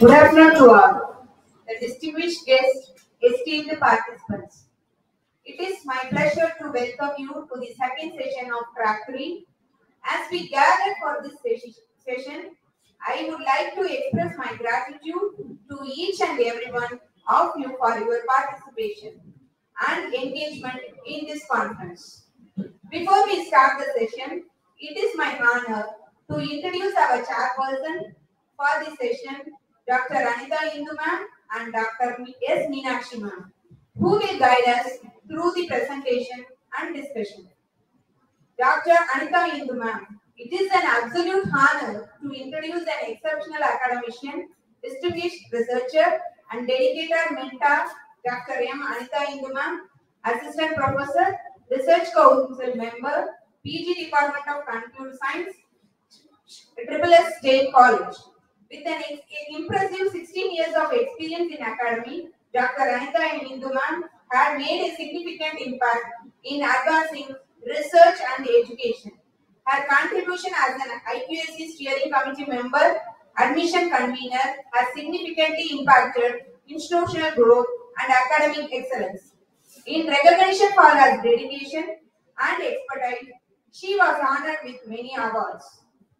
Good afternoon to all, the distinguished guests, esteemed participants. It is my pleasure to welcome you to the second session of Track 3. As we gather for this session, I would like to express my gratitude to each and every one of you for your participation and engagement in this conference. Before we start the session, it is my honor to introduce our chairperson for the session, Dr. Anita Indu ma'am and Dr. S. Meenakshi ma'am, who will guide us through the presentation and discussion. Dr. Anita Indu ma'am, it is an absolute honor to introduce an exceptional academician, distinguished researcher and dedicated mentor, Dr. M. Anita Indu ma'am, Assistant Professor, Research Council Member, PG Department of Computer Science, SSS State College. With an impressive 16 years of experience in academy, Dr. Anita Indu ma'am had made a significant impact in advancing research and education. Her contribution as an ICAASTM steering committee member, admission convener has significantly impacted institutional growth and academic excellence. In recognition for her dedication and expertise, she was honored with many awards.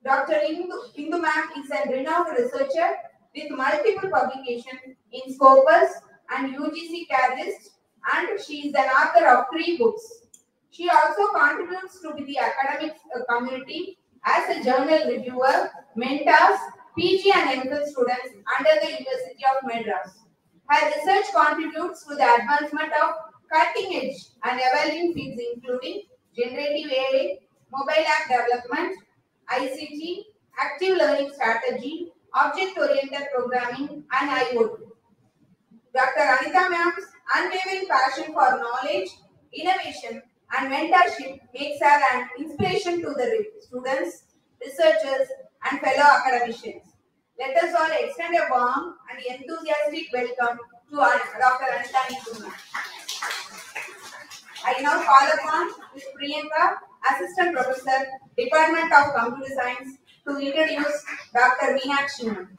Dr. Indu ma'am is a renowned researcher with multiple publications in Scopus and UGC Catalyst, and she is an author of 3 books. She also contributes to the academic community as a journal reviewer, mentors PG and MPhil students under the University of Madras. Her research contributes to the advancement of cutting-edge and evolving fields including generative AI, mobile app development, ICT, active learning strategy, object-oriented programming, and IoT. Dr. Anita ma'am's unwavering passion for knowledge, innovation, and mentorship makes her an inspiration to the students, researchers, and fellow academicians. Let us all extend a warm and enthusiastic welcome to Dr. Anita Indu ma'am. I now call upon Ms. Priyanka, Assistant Professor, Department of Computer Science, to introduce Dr. Meenakshi ma'am.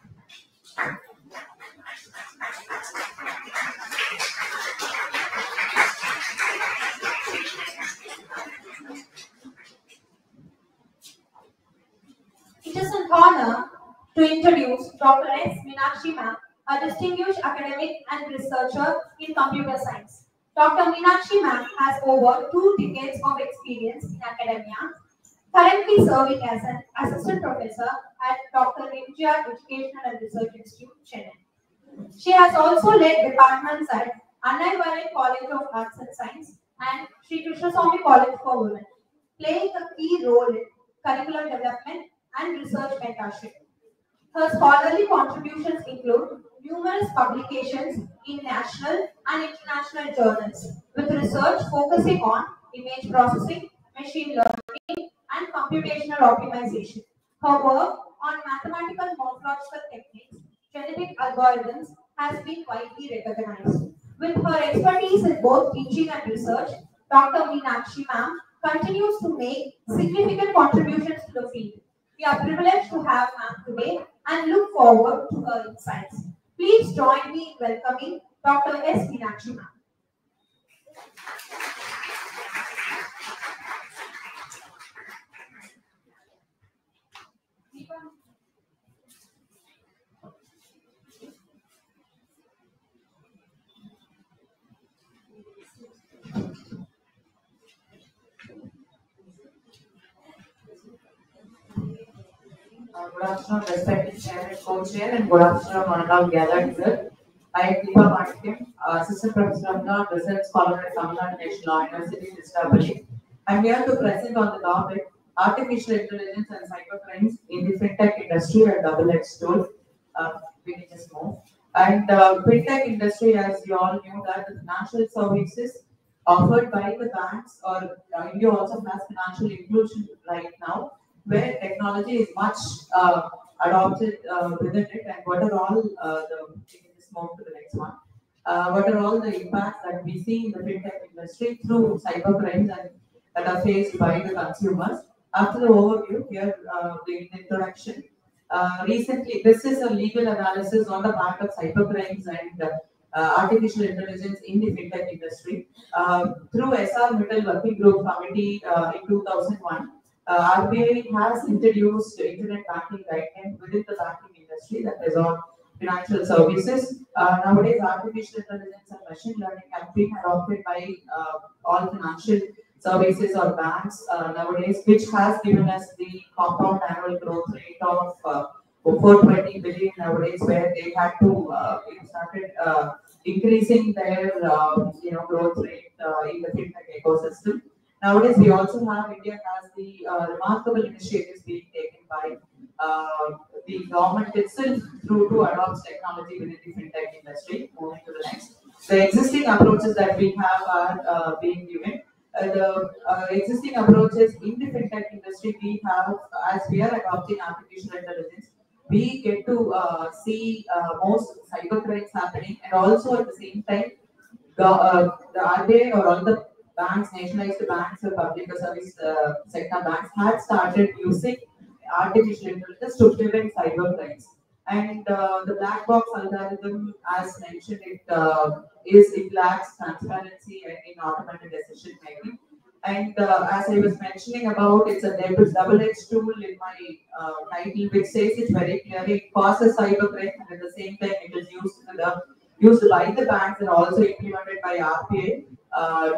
It is an honor to introduce Dr. S. Meenakshi ma'am, a distinguished academic and researcher in computer science. Dr. Meenakshi ma'am has over 2 decades of experience in academia, currently serving as an assistant professor at Dr. MGR Educational and Research Institute, Chennai. She has also led departments at Annai Valley College of Arts and Science and Sri Krishnaswamy College for Women, playing a key role in curriculum development and research mentorship. Her scholarly contributions include numerous publications in national and international journals, with research focusing on image processing, machine learning, and computational optimization. Her work on mathematical morphological techniques, genetic algorithms, has been widely recognized. With her expertise in both teaching and research, Dr. Meenakshi ma'am continues to make significant contributions to the field. We are privileged to have ma'am today and look forward to her insights. Please join me in welcoming Dr. S. Meenakshi ma'am. Good afternoon, respected Chair and Co-Chair, and good afternoon, one and all gathered here. I am Deepa Manikyam, Assistant Professor of the Research Scholar at Tamil Nadu National University, Tishtapalli. I am here to present on the topic Artificial Intelligence and Cybercrimes in the FinTech Industry, a double-edged tool. We can just move. And FinTech industry, as you all knew, that the financial services offered by the banks, or India also has financial inclusion right now, where technology is much adopted within it, and what are all we can just move to the next one. What are all the impacts that we see in the fintech industry through cybercrimes and that are faced by the consumers? After the overview, here the introduction, Recently, this is a legal analysis on the back of cybercrimes and artificial intelligence in the fintech industry. Through SR Mittal Working Group Committee in 2001, RBI has introduced internet banking guidelines within the banking industry, that is on financial services. Nowadays, artificial intelligence and machine learning have been adopted by all financial services or banks nowadays, which has given us the compound annual growth rate of 420 billion nowadays, where they had to started increasing their growth rate in the fintech ecosystem. Nowadays, we also have India has the remarkable initiatives being taken by the government itself through to adopt technology within the fintech industry. Moving to the next, the existing approaches that we have are being given. The existing approaches in the fintech industry, we have, as we are adopting artificial intelligence, we get to see most cyber crimes happening, and also at the same time, the RBI or all the banks, nationalized banks or public service sector banks had started using artificial intelligence to prevent cyber crimes. And the black box algorithm, as mentioned, it lacks transparency and in automated decision making. And as I was mentioning about, it's a double-edged tool in my title, which says it very clearly. It causes cyber crime, and at the same time, it is used by the banks and also implemented by RBI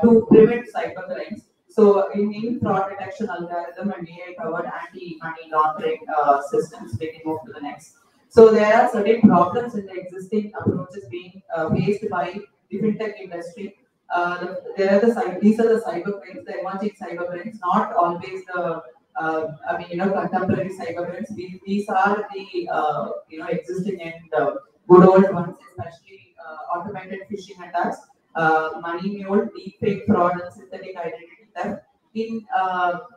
to prevent cyber crimes. So, in fraud detection algorithm and AI-powered anti-money laundering systems, we can move to the next. So, there are certain problems in the existing approaches being faced by the fintech industry. These are the cyber crimes, the emerging cyber crimes, not always the contemporary cyber crimes. These are the existing and good old ones, especially automated phishing attacks, money mule, deepfake fraud, and synthetic identity theft. In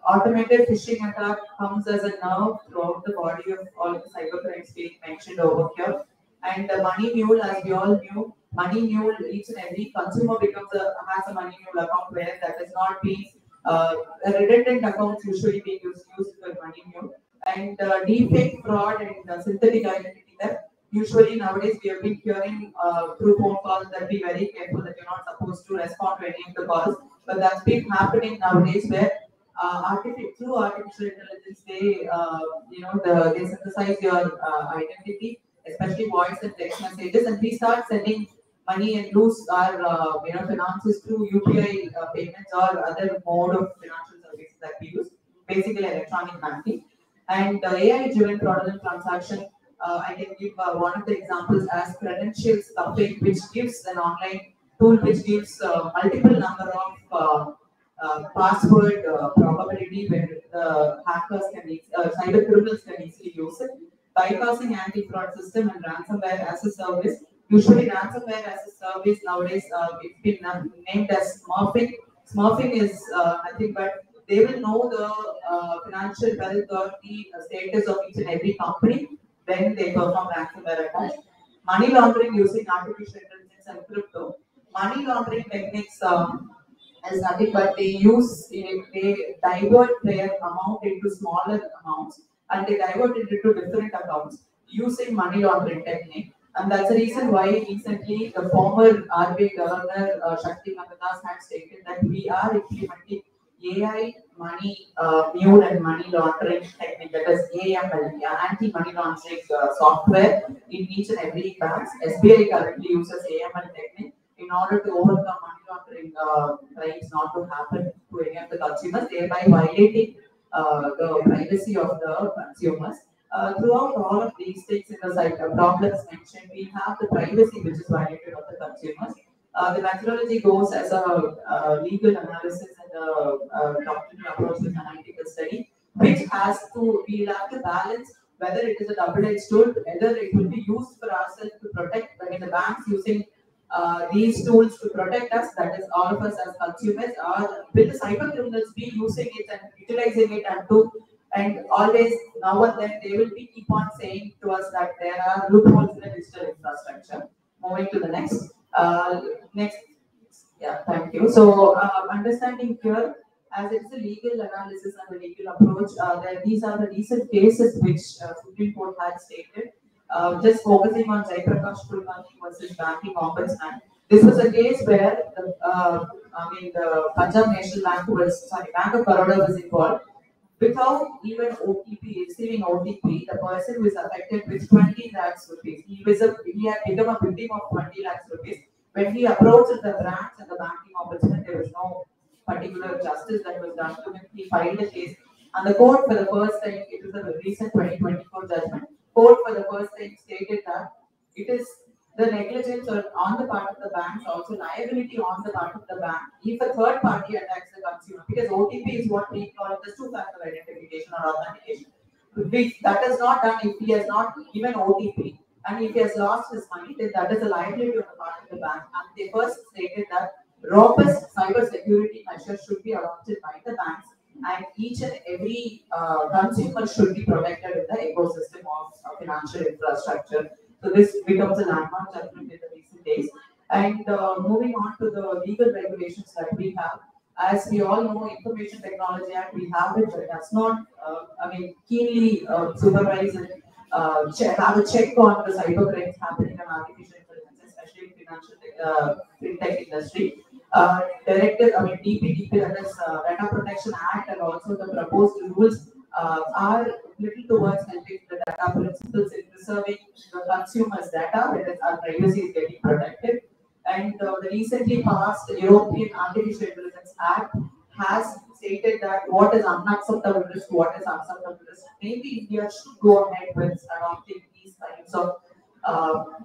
automated phishing attack comes as a nerve throughout the body of all the cyber crimes being mentioned over here. And the money mule, as we all knew, money mule, each and every consumer has a money mule account where that is not being redundant accounts usually being used for money mule. And deepfake fraud and synthetic identity theft. Usually nowadays we have been hearing through phone calls that be very careful that you're not supposed to respond to any of the calls. But that's been happening nowadays where through artificial intelligence they synthesize your identity, especially voice and text messages, and we start sending money and lose our finances through UPI payments or other mode of financial services that we use, basically electronic banking. And AI-driven fraudulent transaction, I can give one of the examples as credential stuffing, which gives an online tool which gives multiple number of password probability where the hackers cyber criminals can easily use it. Bypassing anti-fraud system and ransomware as a service. Usually ransomware as a service nowadays, it's been named as smurfing. Smurfing is nothing but they will know the financial wealth or the status of each and every company when they perform ransomware attacks. Money laundering using artificial intelligence and crypto. Money laundering techniques is nothing but they divert their amount into smaller amounts and they divert it into different accounts using money laundering technique. And that's the reason why recently the former RBI Governor Shakti Matadas had stated that we are implementing AI money mule and money laundering technique, that is AML, anti-money laundering software in each and every bank. SBI currently uses AML technique in order to overcome money laundering crimes not to happen to any of the consumers, thereby violating the privacy of the consumers. Throughout all of these things in the problems mentioned, we have the privacy which is violated of the consumers. The methodology goes as a legal analysis and a doctrinal approach with analytical study, which we'll have to balance whether it is a double-edged tool, whether it will be used for ourselves to protect, when the banks using these tools to protect us, that is all of us as consumers, or will the cyber criminals be using it and utilizing it and always now and then they will be keep on saying to us that there are loopholes in the digital infrastructure. Moving to the next. Thank you. So understanding here as it's a legal analysis and a legal approach, these are the recent cases which Supreme Court had stated. Just focusing on Jaiprakash Kulkarni versus Banking Ombudsman. This was a case where the Punjab National Bank Bank of Baroda was involved. Without even OTP, receiving OTP, the person who is affected with 20 lakhs rupees. He had become a victim of 20 lakhs rupees. When he approached the branch and the banking ombudsman, there was no particular justice that was done to him. He filed a case, and the court for the first time, it was a recent 2024 judgment, court for the first time stated that it is the negligence on the part of the banks, also liability on the part of the bank, if a third party attacks the consumer, because OTP is what we call the two-factor identification or authentication. That is not done if he has not given OTP, and if he has lost his money, then that is a liability on the part of the bank. And they first stated that robust cyber security measures should be adopted by the banks, and each and every consumer should be protected in the ecosystem of financial infrastructure. So this becomes a landmark judgment in the recent days. And moving on to the legal regulations that we have, as we all know, Information Technology Act, we have it, but that's not, keenly supervise and have a check on the cyber crimes happening in artificial intelligence, especially in financial fintech industry. DPDP, that is Data Protection Act, and also the proposed rules are little towards helping the data principles in preserving the consumer's data, whereas our privacy is getting protected. And the recently passed European Artificial Intelligence Act has stated that what is unacceptable risk, what is acceptable risk. Maybe India should go ahead with adopting these kinds of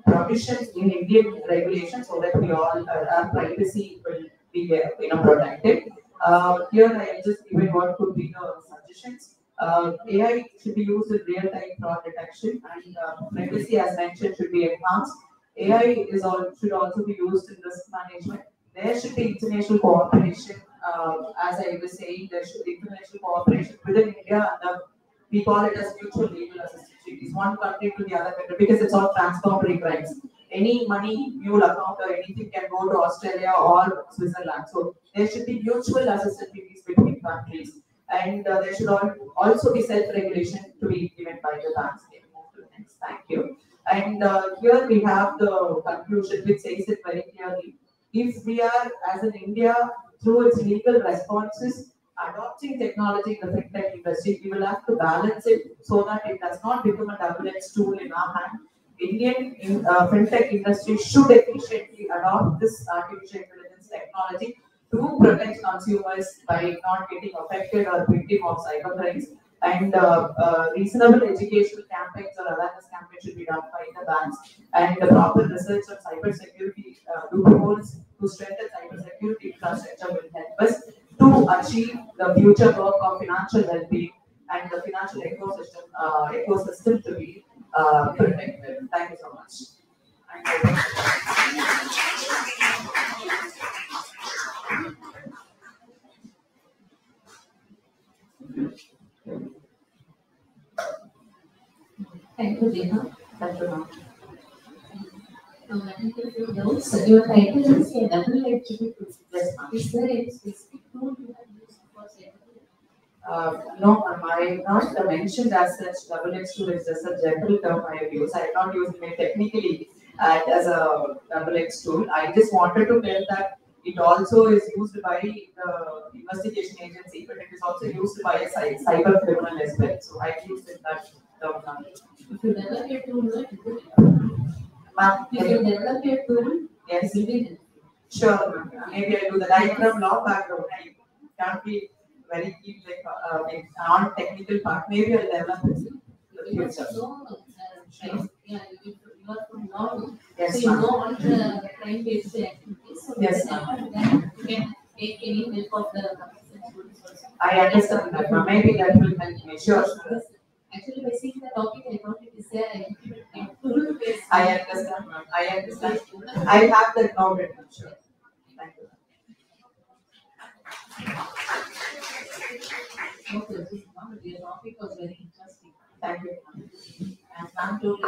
provisions in Indian regulations so that we all our privacy will be protected. Here I am just giving what could be the suggestions. AI should be used in real-time fraud detection, and privacy, as mentioned, should be enhanced. AI should also be used in risk management. There should be international cooperation. As I was saying, there should be international cooperation within India, and we call it as mutual legal assistance treaties, one country to the other country, because it's all transboundary crimes. Any money, mule account, or anything can go to Australia or Switzerland. So there should be mutual assistance treaties between countries. And there should also be self-regulation to be given by the banks. Next, thank you. And here we have the conclusion which says it very clearly. If we are, as in India, through its legal responses, adopting technology in the fintech industry, we will have to balance it so that it does not become a double-edged tool in our hand. Indian fintech industry should efficiently adopt this artificial intelligence technology to protect consumers by not getting affected or victim of cyber crimes. And reasonable educational campaigns or awareness campaigns should be done by the banks. And the proper research on cyber security loopholes to strengthen cyber security infrastructure will help us to achieve the future work of financial well-being and the financial ecosystem to be protected. Thank you so much. Thank you, Dina. Thank you, ma'am. I have a few doubts. Your title is a double-edged tool. Yes, ma'am. Is there any specific tool you have used for safety? No, ma'am. I have not mentioned as such. Double-edged tool is just a general term I have used. I have not used it technically as a double-edged tool. I just wanted to tell that it also is used by the investigation agency, but it is also used by a cyber criminal as well. So I used it that term. If you develop a tool, Ma'am, if you develop a tool, yes. it will be Sure, ma'am. Maybe I do that. I from law background. I can't be very keen like non-technical part. Maybe I'll develop this in the future. Sure. Yeah, you are from law. Yes, so you ma'am. know all the crime-based activities. So Yes, then you can take any help of the students also. I understand that, ma'am. Maybe that will help me. Sure. Yes. Actually, by seeing the topic, I thought it is there. Tool-based. I understand, ma'am. I understand. I have that noted. Sure. Thank you. Okay, the topic was very interesting. Thank you, ma'am. And ma'am told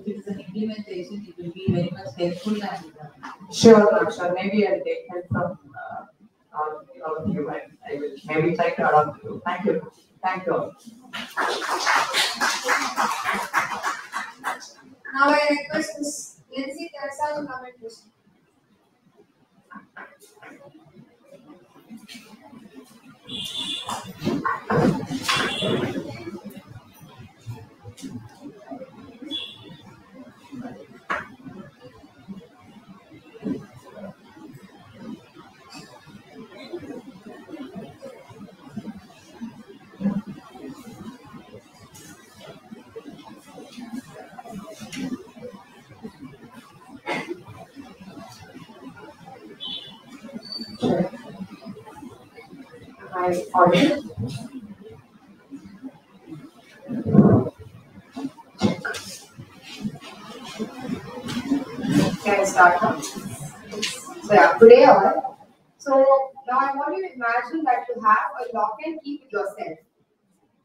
if it is an implementation, it will be very much helpful and Sure, ma'am. Sure. Maybe I'll take help from all of you, and I will maybe try to adopt you. Thank you. Thank you all. Now I request Ms. Lindsay Teresa to come and present. My audience. Can I start now? So yeah, today all. So now I want you to imagine that you have a lock and key with yourself.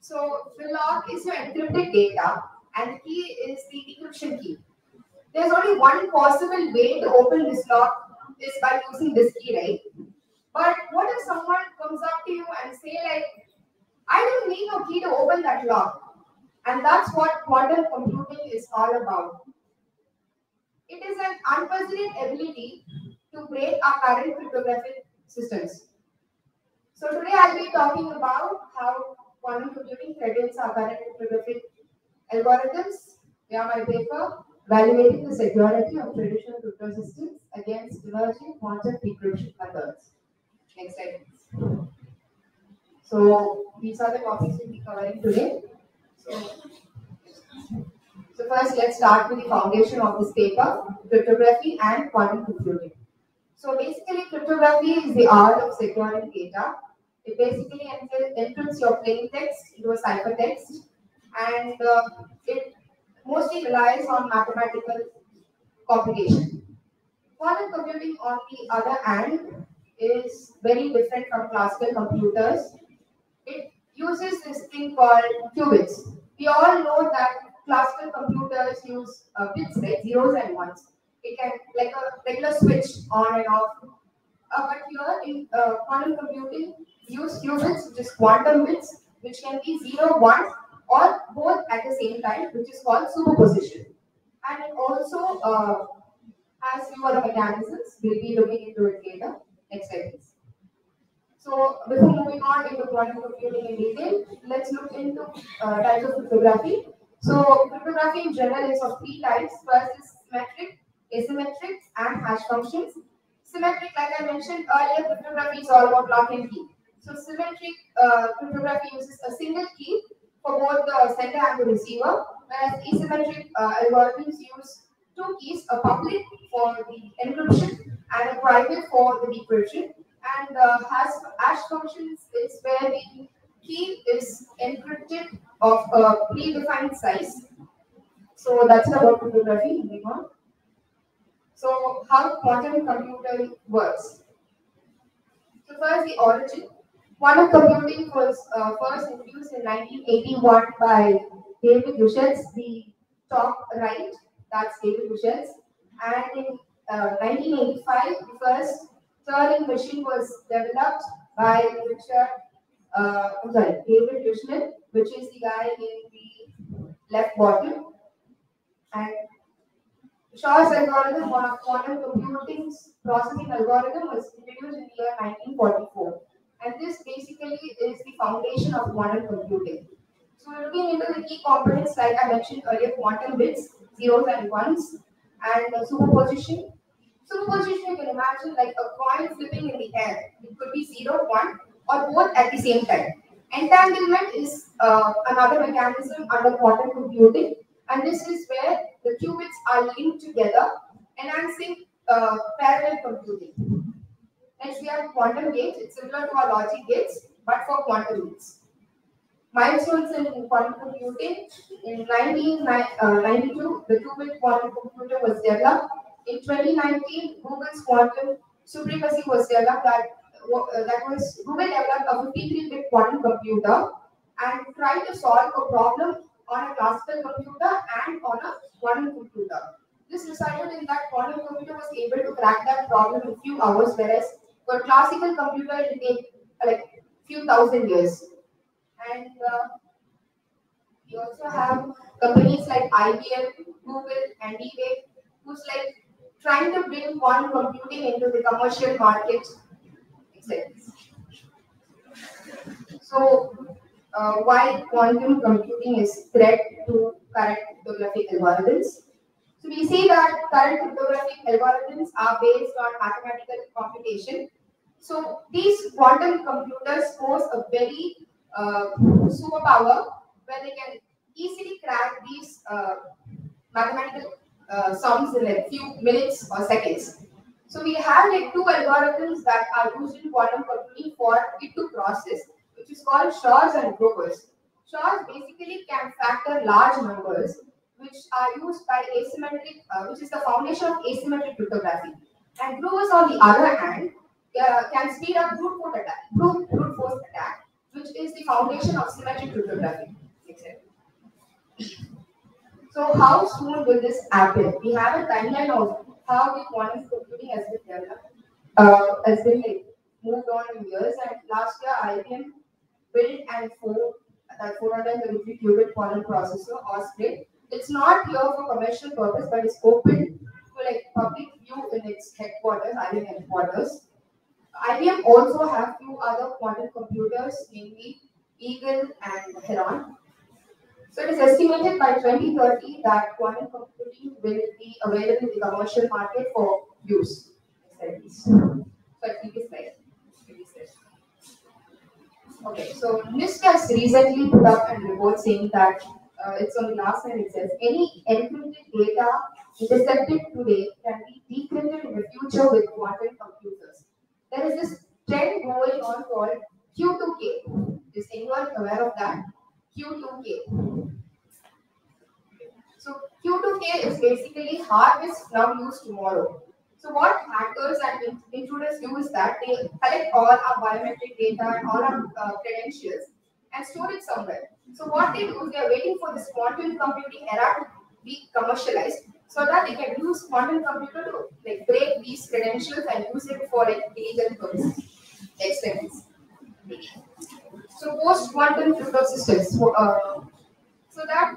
So the lock is your encrypted data and the key is the decryption key. There's only one possible way to open this lock is by using this key, right? But what if someone comes up to you and say like, I don't need a key to open that lock. And that's what quantum computing is all about. It is an unprecedented ability to break our current cryptographic systems. So today I'll be talking about how quantum computing threatens our current cryptographic algorithms via my paper, evaluating the security of traditional crypto systems against emerging quantum decryption methods. Next slide, please. So these are the topics we'll be covering today. So first, let's start with the foundation of this paper, cryptography and quantum computing. So basically, cryptography is the art of securing data. It basically encrypts your plain text into a ciphertext, and it mostly relies on mathematical computation. Quantum computing, on the other hand, is very different from classical computers. It uses this thing called qubits. We all know that classical computers use bits, right? Zeros and ones. It can, like a regular switch, on and off. But here in quantum computing, use qubits, which is quantum bits, which can be 0, 1, or both at the same time, which is called superposition. And it also has few other mechanisms. We'll be looking into it later. Next slide, please. So before moving on into quantum computing in detail, let's look into types of cryptography. So cryptography in general is of three types. First is symmetric, asymmetric, and hash functions. Symmetric, like I mentioned earlier, cryptography is all about lock and key. So symmetric cryptography uses a single key for both the sender and the receiver, whereas asymmetric algorithms use two keys, a public for the encryption and a private for the decryption. And hash functions is where the key is encrypted of a predefined size. So that's about cryptography. Moving on. So how quantum computing works. So first, the origin. Quantum computing was first introduced in 1981 by David Luschetz, the top right. That's David Luschetz. And in 1985, the first Turing machine was developed by David Luschetz, which is the guy in the left bottom. And Shaw's algorithm, one of quantum computing's processing algorithm, was introduced in the year 1944. And this basically is the foundation of quantum computing. So we're looking into the key components like I mentioned earlier, quantum bits, zeros and ones, and superposition. Superposition, you can imagine like a coin flipping in the air. It could be 0, 1, or both at the same time. Entanglement is another mechanism under quantum computing, and this is where the qubits are linked together, enhancing parallel computing. Next, we have quantum gates. It's similar to our logic gates, but for quantum gates. Milestones in quantum computing. In 1992, the 2-bit quantum computer was developed. In 2019, Google's quantum supremacy was developed. Google developed a 53-bit quantum computer and tried to solve a problem on a classical computer and on a quantum computer. This resulted in that quantum computer was able to crack that problem in a few hours, whereas For classical computer, it take like few thousand years. And we also have companies like IBM, Google, and eBay, who's like trying to bring quantum computing into the commercial market, etc. So, why quantum computing is threat to current cryptographic algorithms? So we see that current cryptographic algorithms are based on mathematical computation. So these quantum computers pose a very superpower where they can easily crack these mathematical sums in like few minutes or seconds. So we have like two algorithms that are used in quantum computing for it to process, which is called Shor's and Grover's. Shor's basically can factor large numbers, which are used by asymmetric, which is the foundation of asymmetric cryptography. And Grover's, on the other hand, can speed up brute force attack, which is the foundation of symmetric cryptography. Etc. So how soon will this happen? We have a timeline of how the quantum computing has been developed, has been like moved on in years. And last year, IBM built and that 433 qubit quantum processor or split. It's not here for commercial purpose, but it's open to like public view in its headquarters, IBM headquarters. IBM also have few other quantum computers, namely Eagle and Heron. So it is estimated by 2030 that quantum computing will be available in the commercial market for use. So previous slide. Okay, so NIST has recently put up a report saying that it's on the last slide. It says any encrypted data intercepted today can be decrypted in the future with quantum computers. There is this trend going on called Q2K. Is anyone aware of that? Q2K. So Q2K is basically hardest now used tomorrow. So what hackers and intruders do is that they collect all our biometric data and all our credentials and store it somewhere. So what they do is they are waiting for this quantum computing era to be commercialized so that they can use quantum computer to like break these credentials and use it for like illegal purposes, experiments. So post quantum crypto systems. So that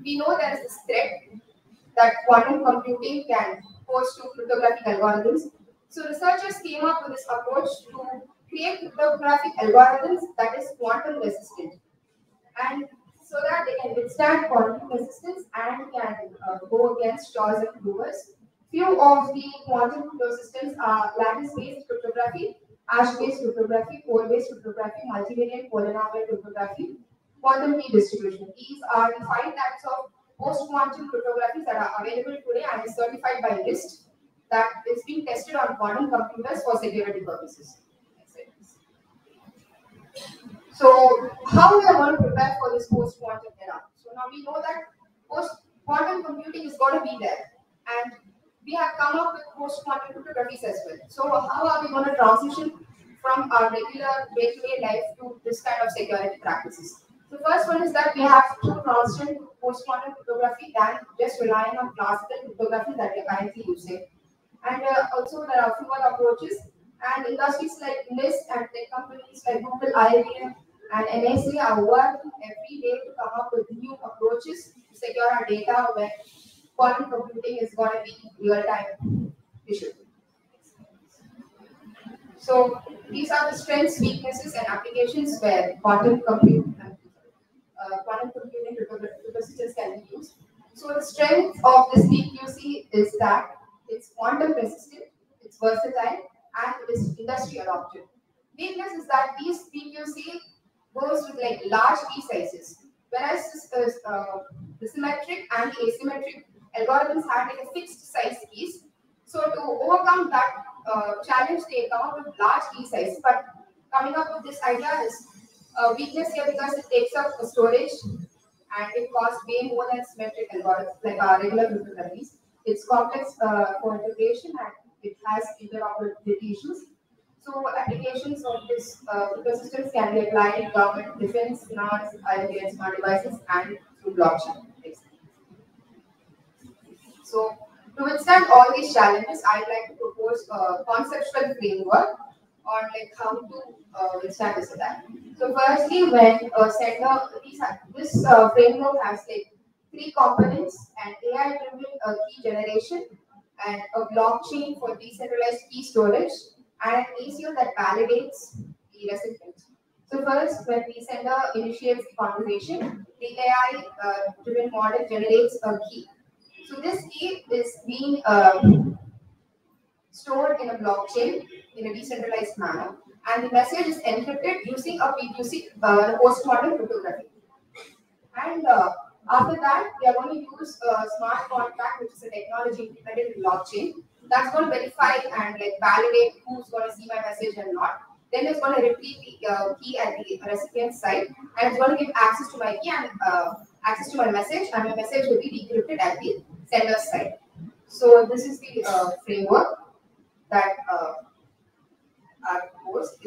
we know there is this threat that quantum computing can pose to cryptographic algorithms. So researchers came up with this approach to create cryptographic algorithms that is quantum resistant, and so that they can withstand quantum resistance and can go against Shor's and Grover's. Few of the quantum crypto systems are lattice-based cryptography, hash-based cryptography, core-based cryptography, multivariate polynomial cryptography, quantum key distribution. These are the 5 types of post-quantum cryptographies that are available today and is certified by NIST that is being tested on quantum computers for security purposes. So, how we are going to prepare for this post-quantum era? So now we know that post-quantum computing is going to be there, and we have come up with post-quantum cryptographies as well. So how are we going to transition from our regular day-to-day life to this kind of security practices? The first one is that we have to transition to post-quantum cryptography than just relying on classical cryptography that we are currently using. And also there are a few other approaches, and industries like NIST and tech companies like Google, IBM, and NSA are working every day to come up with new approaches to secure our data when quantum computing is going to be real-time issue. So these are the strengths, weaknesses, and applications where quantum computing crypto systems can be used. So the strength of this PQC is that it's quantum resistant, it's versatile, and it is industry adopted. Weakness is that these PQC goes with like large key sizes, whereas the symmetric and the asymmetric algorithms have like a fixed size keys. So to overcome that challenge, they come up with large key size. But coming up with this idea is a weakness here because it takes up storage and it costs way more than symmetric algorithms like our regular cryptographies. It's complex for integration and it has interoperability issues. So applications of this ecosystems can be applied in government, defense, finance, IoT, and smart devices, and through blockchain. So To withstand all these challenges, I'd like to propose a conceptual framework on like how to withstand this attack. So firstly, when a sender, this framework has like three components: an AI-driven key generation, and a blockchain for decentralized key storage, and an ACO that validates the recipient. So first, when the sender initiates the conversation, the AI-driven model generates a key. So this key is being stored in a blockchain in a decentralized manner, and the message is encrypted using a PQC, postmodern cryptography. And after that, we are going to use a smart contract, which is a technology implemented in blockchain. That's going to verify and like validate who's going to see my message and not. Then it's going to retrieve the key at the recipient side, and it's going to give access to my key and access to my message, and my message will be decrypted at the sender's side. So this is the framework that are proposed.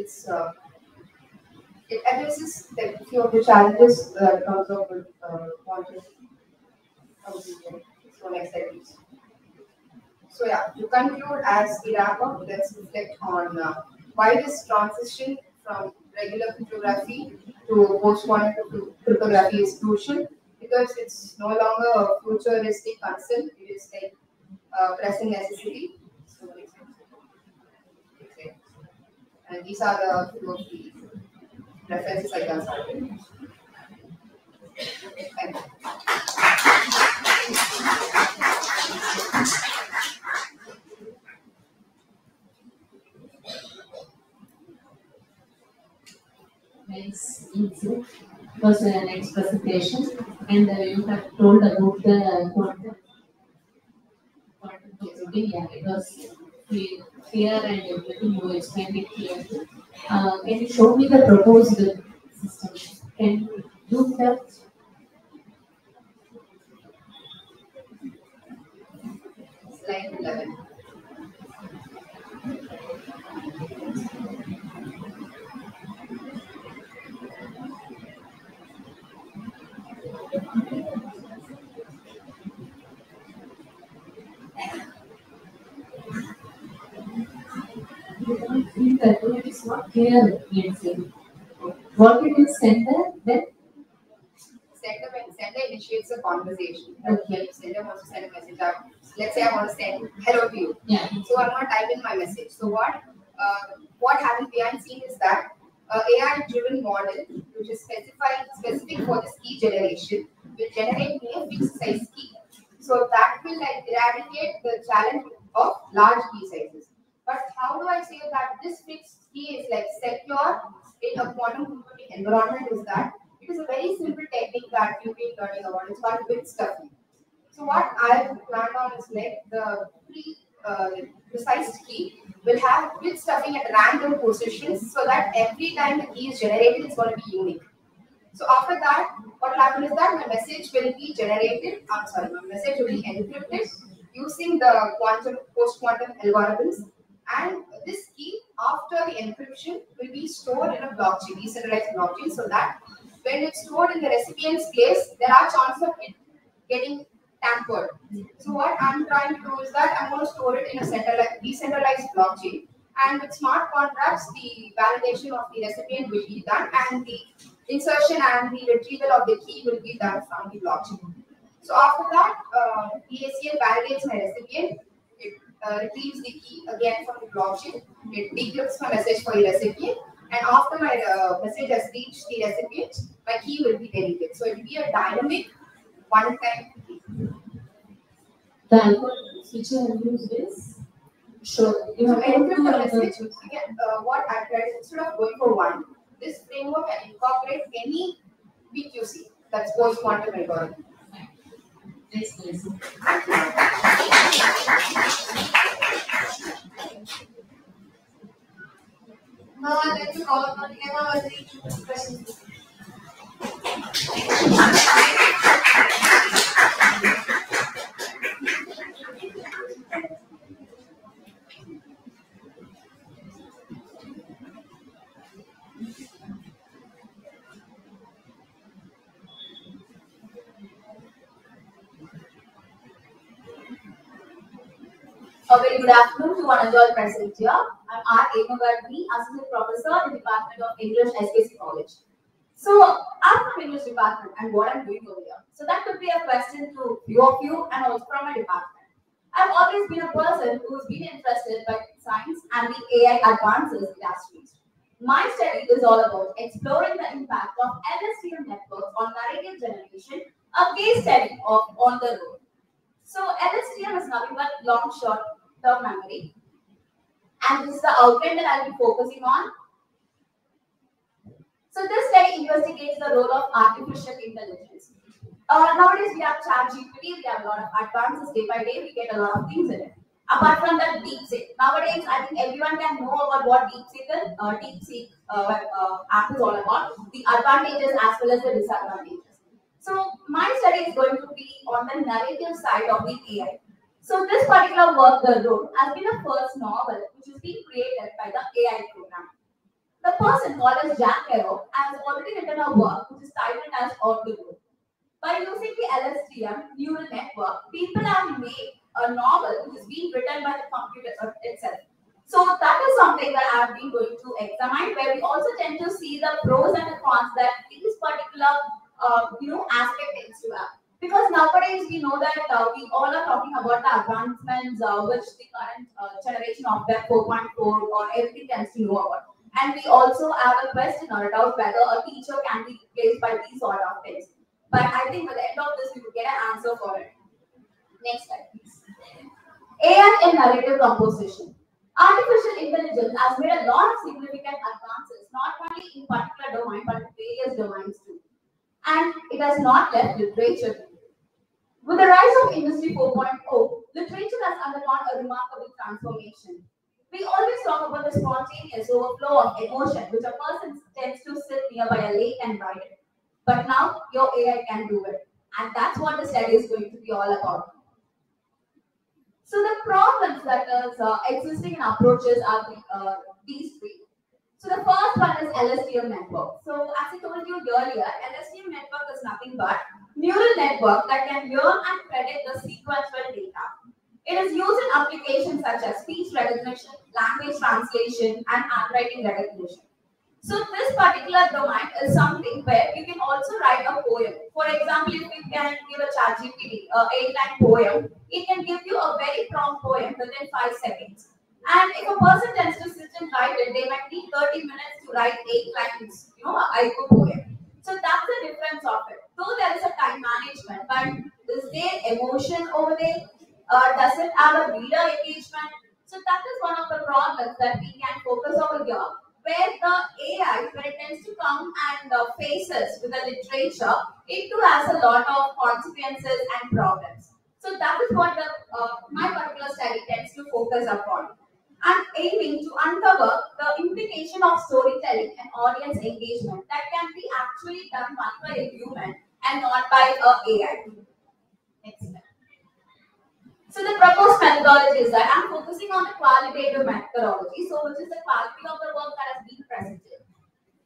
It addresses like, a few of the challenges that comes up with quantum computing. So next slide, please. So yeah, to conclude, as we wrap up, let's reflect on why this transition from regular cryptography to post-quantum cryptography is crucial, because it's no longer a futuristic concern; it is like a pressing necessity. So next slide. And these are the few of the references I consulted. Thank you. Nice, easy. It was a nice presentation, and you have told about the quantum computing. Yeah, it was clear and everything you explained it clearly. Can you show me the proposed system? Can you do that? Slide 11. I feel that it is not clear, let's say. What it is sender, then When sender initiates a conversation, okay. Sender wants to send a message out. Let's say I want to send hello to you. Yeah. So I'm going to type in my message. So what happens behind scene is that AI-driven model, which is specific for this key generation, will generate me a fixed size key. So that will like eradicate the challenge of large key sizes. But how do I say that this fixed key is like secure in a quantum computing environment? Is that it is a very simple technique that you've been learning about. It's called bit stuffing. So what I've planned on is like the precise key will have bit stuffing at random positions, so that every time the key is generated, it's going to be unique. So after that, what will happen is that my message will be generated. My message will be encrypted using the post-quantum algorithms, and this key after the encryption will be stored in a blockchain, decentralized blockchain, so that when it's stored in the recipient's place, there are chances of it getting tampered. So what I'm trying to do is that I'm going to store it in a decentralized blockchain, and with smart contracts, the validation of the recipient will be done, and the insertion and the retrieval of the key will be done from the blockchain. So after that, the ACL validates my recipient. It retrieves the key again from the blockchain. It decrypts my message for the recipient, and after my message has reached the recipient, my key will be deleted. So it will be a dynamic one-time key. The algorithm which you have used is you So have encrypt the message. Again, what I tried is instead of going for one, this framework can incorporate any PQC, that's post quantum algorithm. Nice. Now I'd like to call upon Emma Waziri to present. A very good afternoon to one and all present here. I'm R. Emagardini, Assistant Professor in the Department of English, SKC College. So, I'm from English Department and what I'm doing over here. So, that could be a question to few of you and also from my department. I've always been a person who's been interested by science and the AI advances it has reached. My study is all about exploring the impact of LSTM networks on narrative generation, a case study of On the Road. So LSTM is nothing but long short-term memory, and this is the outline that I'll be focusing on. So this study investigates the role of artificial intelligence. Nowadays we have ChatGPT, we have a lot of advances day by day, we get a lot of things in it. Apart from that, DeepSeek. Nowadays, I think everyone can know about what DeepSeek is. DeepSeek app is all about the advantages as well as the disadvantages. So my study is going to be on the narrative side of the AI. So this particular work, The Road, has been a first novel which is being created by the AI program. The person called as Jack Arrow has already written a work which is titled as On the Road. By using the LSTM neural network, people have made a novel which is being written by the computer itself. So that is something that I have been going to examine, where we also tend to see the pros and the cons that these particular aspect tends to have. Because nowadays we know that we all are talking about the advancements which the current generation of Web 4.4 or everything tends to know about. And we also have a question or a doubt whether a teacher can be replaced by these sort of things. But I think by the end of this, we will get an answer for it. Next slide, please. AI in narrative composition. Artificial intelligence has made a lot of significant advances, not only in particular domain, but in various domains too. And it has not left literature. With the rise of Industry 4.0, literature has undergone a remarkable transformation. We always talk about the spontaneous overflow of emotion, which a person tends to sit nearby a lake and write it. But now your AI can do it. And that's what the study is going to be all about. So the problems that is existing in approaches are these three. So the first one is LSTM network. So as I told you earlier, LSTM network is nothing but neural network that can learn and predict the sequential data. It is used in applications such as speech recognition, language translation, and handwriting recognition. So this particular domain is something where you can also write a poem. For example, if you can give a ChatGPT an 8-line poem, it can give you a very prompt poem within 5 seconds. And if a person tends to sit and write it, they might need 30 minutes to write 8 lines, a haiku poem. So that's the difference of it. Though there is a time management, but is there emotion over there? Does it have a reader engagement? So that is one of the problems that we can focus over here, where the AI, when it tends to come and faces with the literature, it too has a lot of consequences and problems. So that is what my particular study tends to focus upon. I'm aiming to uncover the implication of storytelling and audience engagement that can be actually done by a human and not by AI. Next slide. So the proposed methodology is that I'm focusing on the qualitative methodology, so which is the quality of the work that has been presented.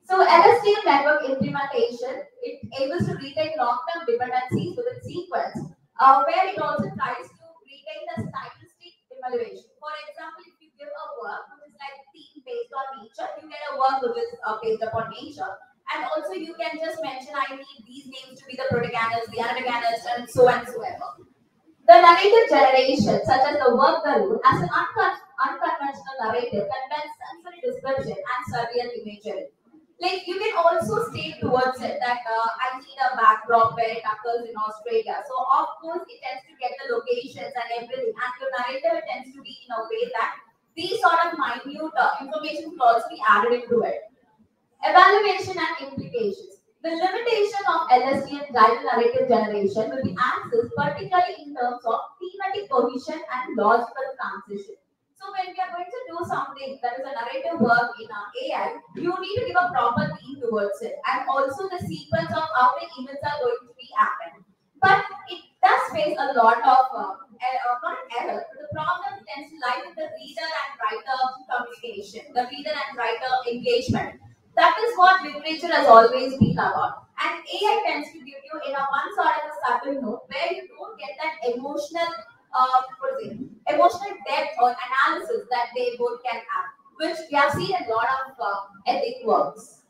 So LSTM network implementation, it able to retain long-term dependencies within sequence, where it also tries to retain the stylistic evaluation. For example, if you give a work which is like theme based on nature, you get a work which is based upon nature. And also you can just mention, I need these names to be the protagonist, the antagonist, and so on and so on. The narrative generation, such as the work The Road, as an unconventional narrative contains sensory description and surreal imagery. Like you can also state towards it that I need a backdrop where it occurs in Australia. So of course it tends to get the locations and everything, and the narrative tends to be in a way that these sort of minute information will also be added into it. Evaluation and implications. The limitation of LSTM guided narrative generation will be accessed particularly in terms of thematic cohesion and logical transition. So when we are going to do something that is a narrative work in our AI, you need to give a proper theme towards it, and also the sequence of how the events are going to be happening. But it does face a lot of not error. The problem tends to lie with the reader and writer communication, the reader and writer engagement. That is what literature has always been about. And AI tends to give you in a one sort of a subtle note where you don't get that emotional emotional depth or analysis that they both can have, which we have seen in a lot of ethic works.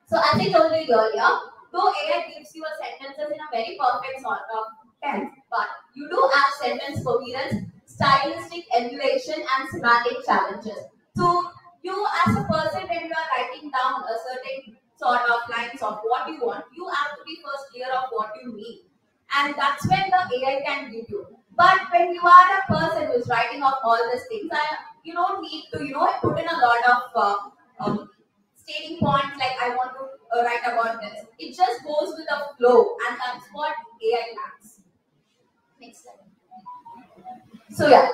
So as I told you earlier, though AI gives you a sentences in a very perfect sort of tense, but you do have sentence coherence, stylistic emulation, and semantic challenges. So you as a person, when you are writing down a certain sort of lines of what you want, you have to be first clear of what you mean. And that's when the AI can give you. But when you are a person who is writing off all these things, you don't need to, put in a lot of stating points like I want to write about this. It just goes with the flow, and that's what AI lacks. Next slide. So yeah,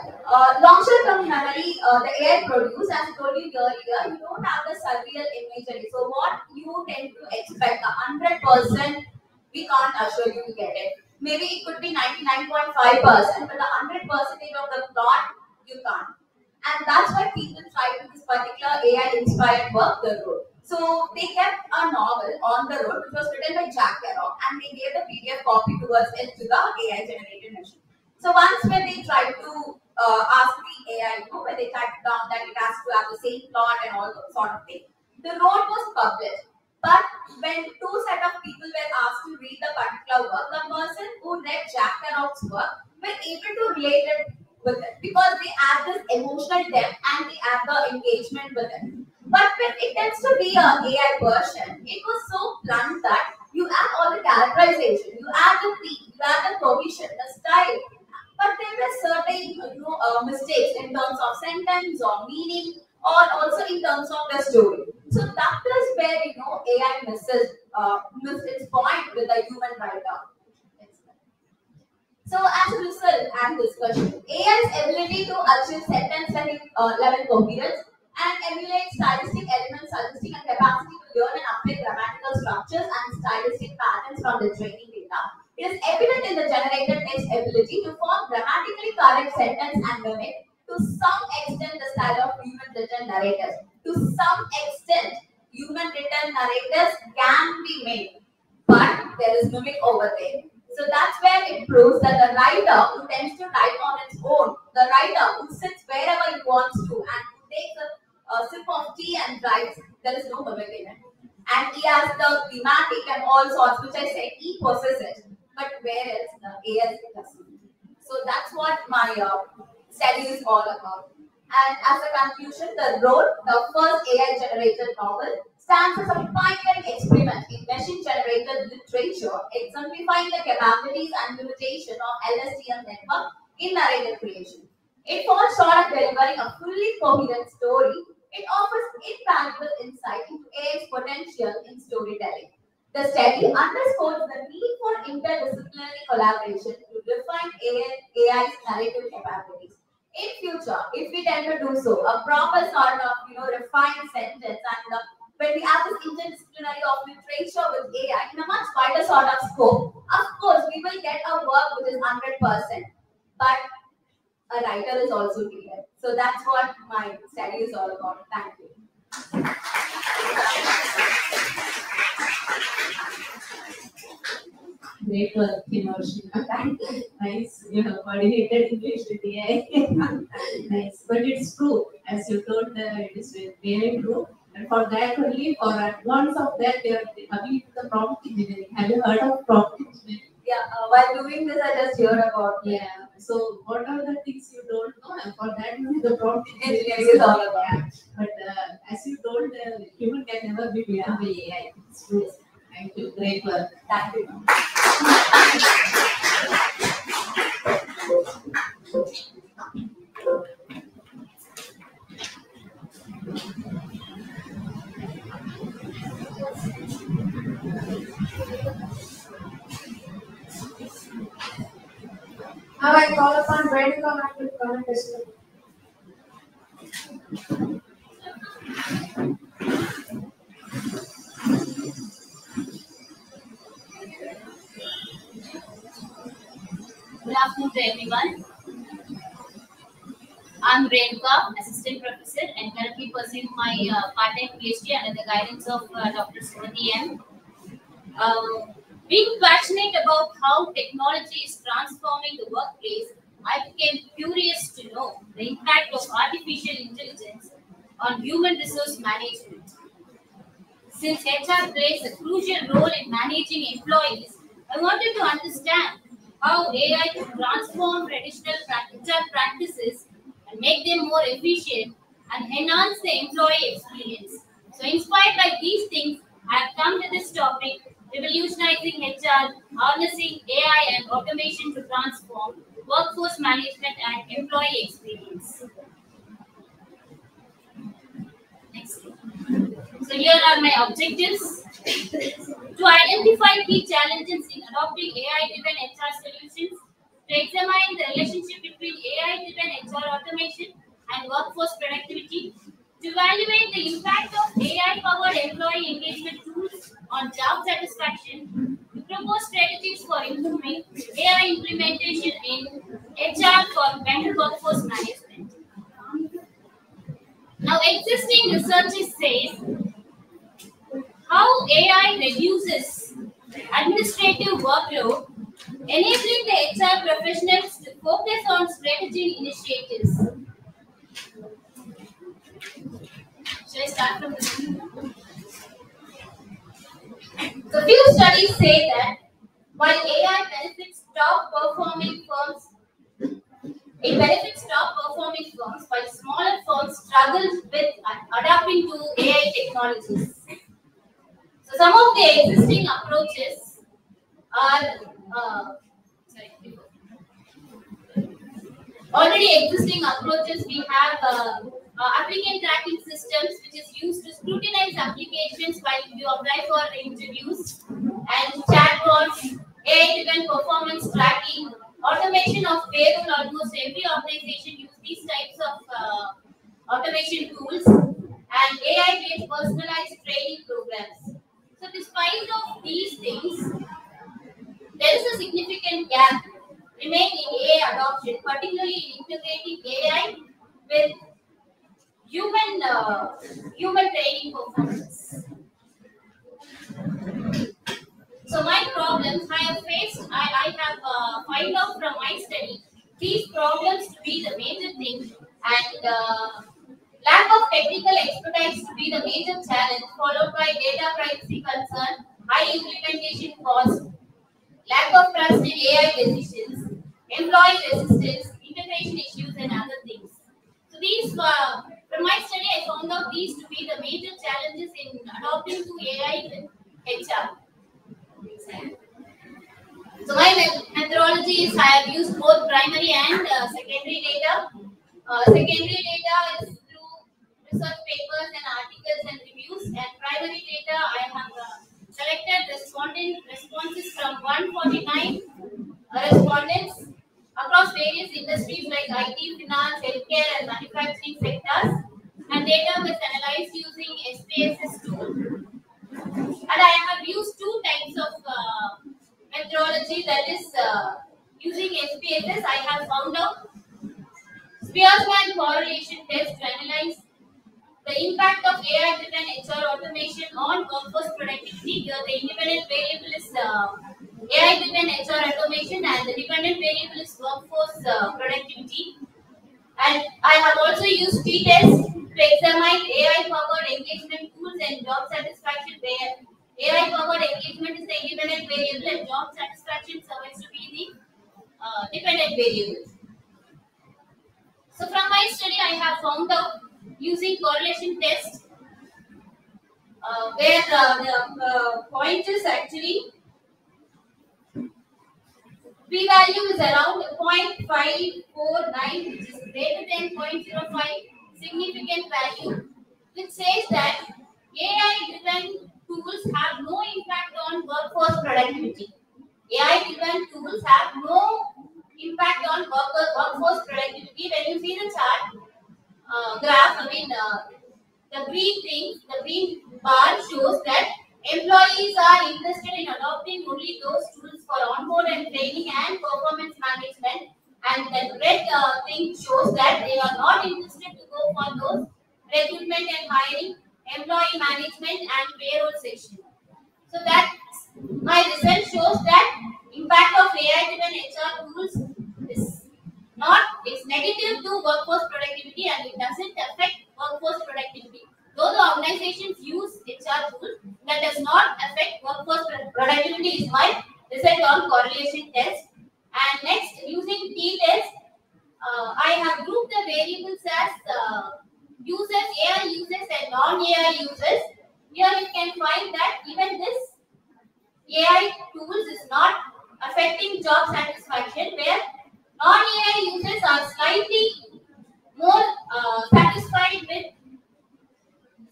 long-term memory, the AI produce, as I told you earlier, you don't have the surreal imagery. So what you tend to expect, 100%, we can't assure you to get it. Maybe it could be 99.5%, but the 100% of the plot, you can't. And that's why people tried this particular AI-inspired work, The Road. So they kept a novel on the road, which was written by Jack Kerouac, and they gave the PDF copy towards it to the AI-generated machine. So once when they tried to ask the AI, when they typed down that it has to have the same plot and all those sort of things, The Road was published. But when two set of people were asked to read the particular work, the person who read Jack Kerouac's work were able to relate it with it because they add this emotional depth and they add the engagement with it. But when it tends to be an AI version, it was so blunt that you add all the characterization, you add the theme, you add the cohesion, the style. But there were certain mistakes in terms of sentence or meaning, or also in terms of the story. So that is where AI misses its point with the human writer. So as a result and discussion, AI's ability to achieve sentence level coherence and emulate stylistic elements suggesting a capacity to learn and apply grammatical structures and stylistic patterns from the training data. It is evident in the generated text ability to form grammatically correct sentence and mimic to some extent the style of human written narratives. To some extent, human written narratives can be made, but there is mimic over there. So that's where it proves that the writer who tends to write on its own, the writer who sits wherever he wants to and who takes a sip of tea and writes, there is no mimic in it. And he has the thematic and all sorts, which I said he possesses it. But whereas the AI doesn't. So that's what my study is all about. And as a conclusion, The Road, the first AI-generated novel, stands as a pioneering experiment in machine-generated literature, exemplifying the capabilities and limitation of LSTM network in narrative creation. It falls short of delivering a fully coherent story. It offers invaluable insight into AI's potential in storytelling. The study underscores the need for interdisciplinary collaboration to refine AI's narrative capabilities. In future, if we tend to do so, a proper sort of refined sentence and when we have this interdisciplinary of literature with AI in a much wider sort of scope, of course we will get a work which is 100%. But a writer is also needed. So that's what my study is all about. Thank you. Great work, Thank you. Nice. You have coordinated English with AI. Nice. But it's true. As you told, it is very true. And for that only, for advance of that, they are coming to the prompt engineering. Have you heard of prompt engineering? Yeah, while doing this, I just heard about it. Yeah. So, what are the things you don't know? And for that, the prompt engineering is all about. Yeah. But as you told, human can never be beyond the AI. It's true. Thank you. Great work. Thank you. Now I call upon Brent to come and to comment as well. Good afternoon to everyone. I'm Renuka, Assistant Professor, and currently pursuing my part-time PhD under the guidance of Dr. Srimati M. Being passionate about how technology is transforming the workplace, I became curious to know the impact of artificial intelligence on human resource management. Since HR plays a crucial role in managing employees, I wanted to understand how AI could transform traditional HR practices and make them more efficient and enhance the employee experience. So, inspired by these things, I have come to this topic: revolutionizing HR, harnessing AI and automation to transform workforce management and employee experience. Next. So here are my objectives. To identify key challenges in adopting AI-driven HR solutions, to examine the relationship between AI-driven HR automation and workforce productivity, to evaluate the impact of AI-powered employee engagement tools on job satisfaction, to propose strategies for improving AI implementation in HR for better workforce management. Now, existing research says how AI reduces administrative workload, enabling the HR professionals to focus on strategic initiatives. Shall I start from the beginning? So, few studies say that while AI benefits top performing firms, it benefits top performing firms, while smaller firms struggle with adapting to AI technologies. So some of the existing approaches are already existing approaches. We have applicant tracking systems, which is used to scrutinize applications while you apply for interviews, and chatbots, AI-driven performance tracking, automation of payroll. Almost every organization uses these types of automation tools, and AI-based personalized training programs. So, despite of these things, there is a significant gap remaining in AI adoption, particularly in integrating AI with human training performance. So my problems I have faced, I have found out from my study these problems to be the major thing, and lack of technical expertise to be the major challenge, followed by data privacy concern, high implementation cost, lack of trust in AI decisions, employee resistance, integration issues, and other things. So these, from my study, I found out these to be the major challenges in adopting to AI with HR. So my methodology is I have used both primary and secondary data. Secondary data is through research papers and articles and reviews, and primary data I have collected responses from 149 respondents across various industries like IT, finance, healthcare, and manufacturing sectors, and data was analyzed using SPSS tool. And I have used two types of methodology, that is using SPSS. I have found out Spearman correlation test to analyze the impact of AI-driven HR automation on workforce productivity. Here, the independent variable is AI-driven HR automation, and the dependent variable is workforce productivity. And I have also used t-test to examine AI-powered engagement tools and job satisfaction, where AI-powered engagement is the independent variable and job satisfaction surveys to be the dependent variable. So from my study, I have found out using correlation test, where the point is actually p-value is around 0.549, which is greater than 0.05, significant value, which says that AI-driven tools have no impact on workforce productivity. AI-driven tools have no impact on workforce productivity. When you see the chart graph, the green bar shows that employees are interested in adopting only those tools for onboard and training and performance management, and the red thing shows that they are not interested to go for those recruitment and hiring, employee management, and payroll section. So that my result shows to workforce productivity and it doesn't affect workforce productivity. Though the organizations use HR tools, that does not affect workforce productivity is my result on correlation test. And next, using t-test, I have grouped the variables as users, AI users and non-AI users. Here you can find that even this AI tools is not affecting job satisfaction, where non-AI users are slightly more satisfied with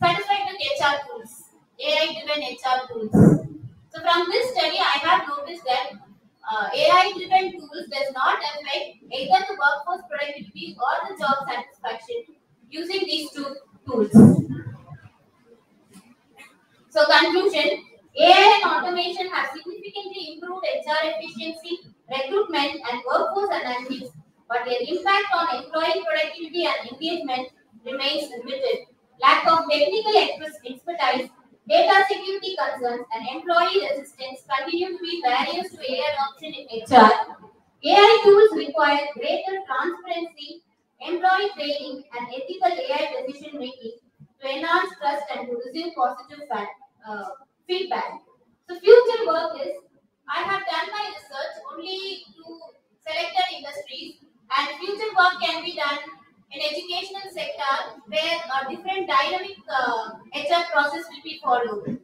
HR tools, AI-driven HR tools. So from this study, I have noticed that AI-driven tools does not affect either the workforce productivity or the job satisfaction using these two tools. So conclusion, AI and automation have significantly improved HR efficiency, recruitment and workforce analytics, but their impact on employee productivity and engagement remains limited. Lack of technical expertise, data security concerns and employee resistance continue to be barriers to AI adoption in HR. AI tools require greater transparency, employee training and ethical AI decision making to enhance trust and to receive positive feedback. So future work is, I have done my research only to selected industries and future work can be done in educational sector where a different dynamic HR process will be followed.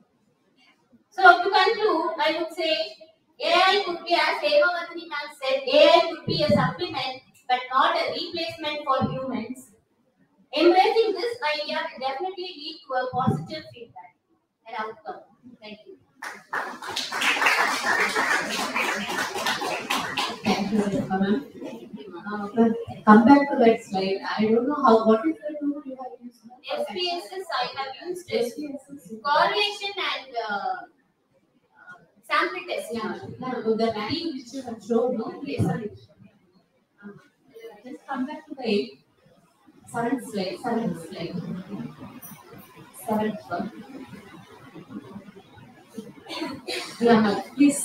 So to conclude, I would say AI could be, as Hemavardhani ma'am said, AI could be a supplement but not a replacement for humans. Embracing this idea will definitely lead to a positive feedback and outcome. Thank you. Thank you, Rekha ma'am. Come back to that slide. I don't know what is the tool you have used? SPSS I have used SPSS. correlation and sample test. Yeah, the value which you have shown, no? Yes, sorry. Just come back to the seventh slide. Seventh one. Yeah, ma'am. Please.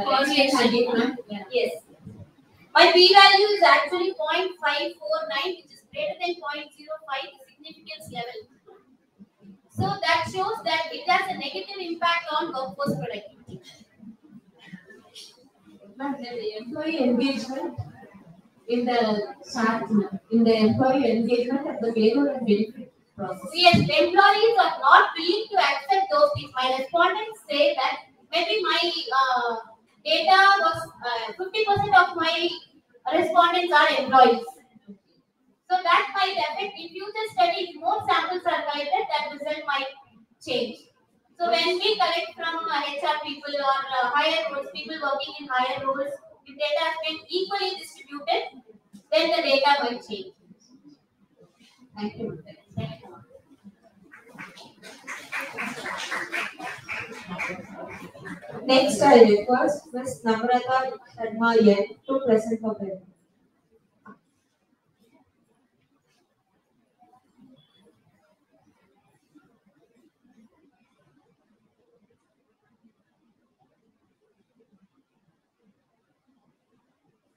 Correlation. Yes. My p-value is actually 0.549, which is greater than 0.05, the significance level. So that shows that it has a negative impact on workforce productivity. But the employee engagement in the chart, in the employee engagement at the payroll and benefit process. Yes, the employees are not willing to accept those things. My respondents say that maybe my data was 50% of my respondents are employees. So that might affect in future study. If more samples are collected, that result might change. So when we collect from HR people or higher roles, people working in higher roles, if data has been equally distributed, then the data might change. Thank you. Next, I request Ms. Namrata Sharma Yen to present her paper.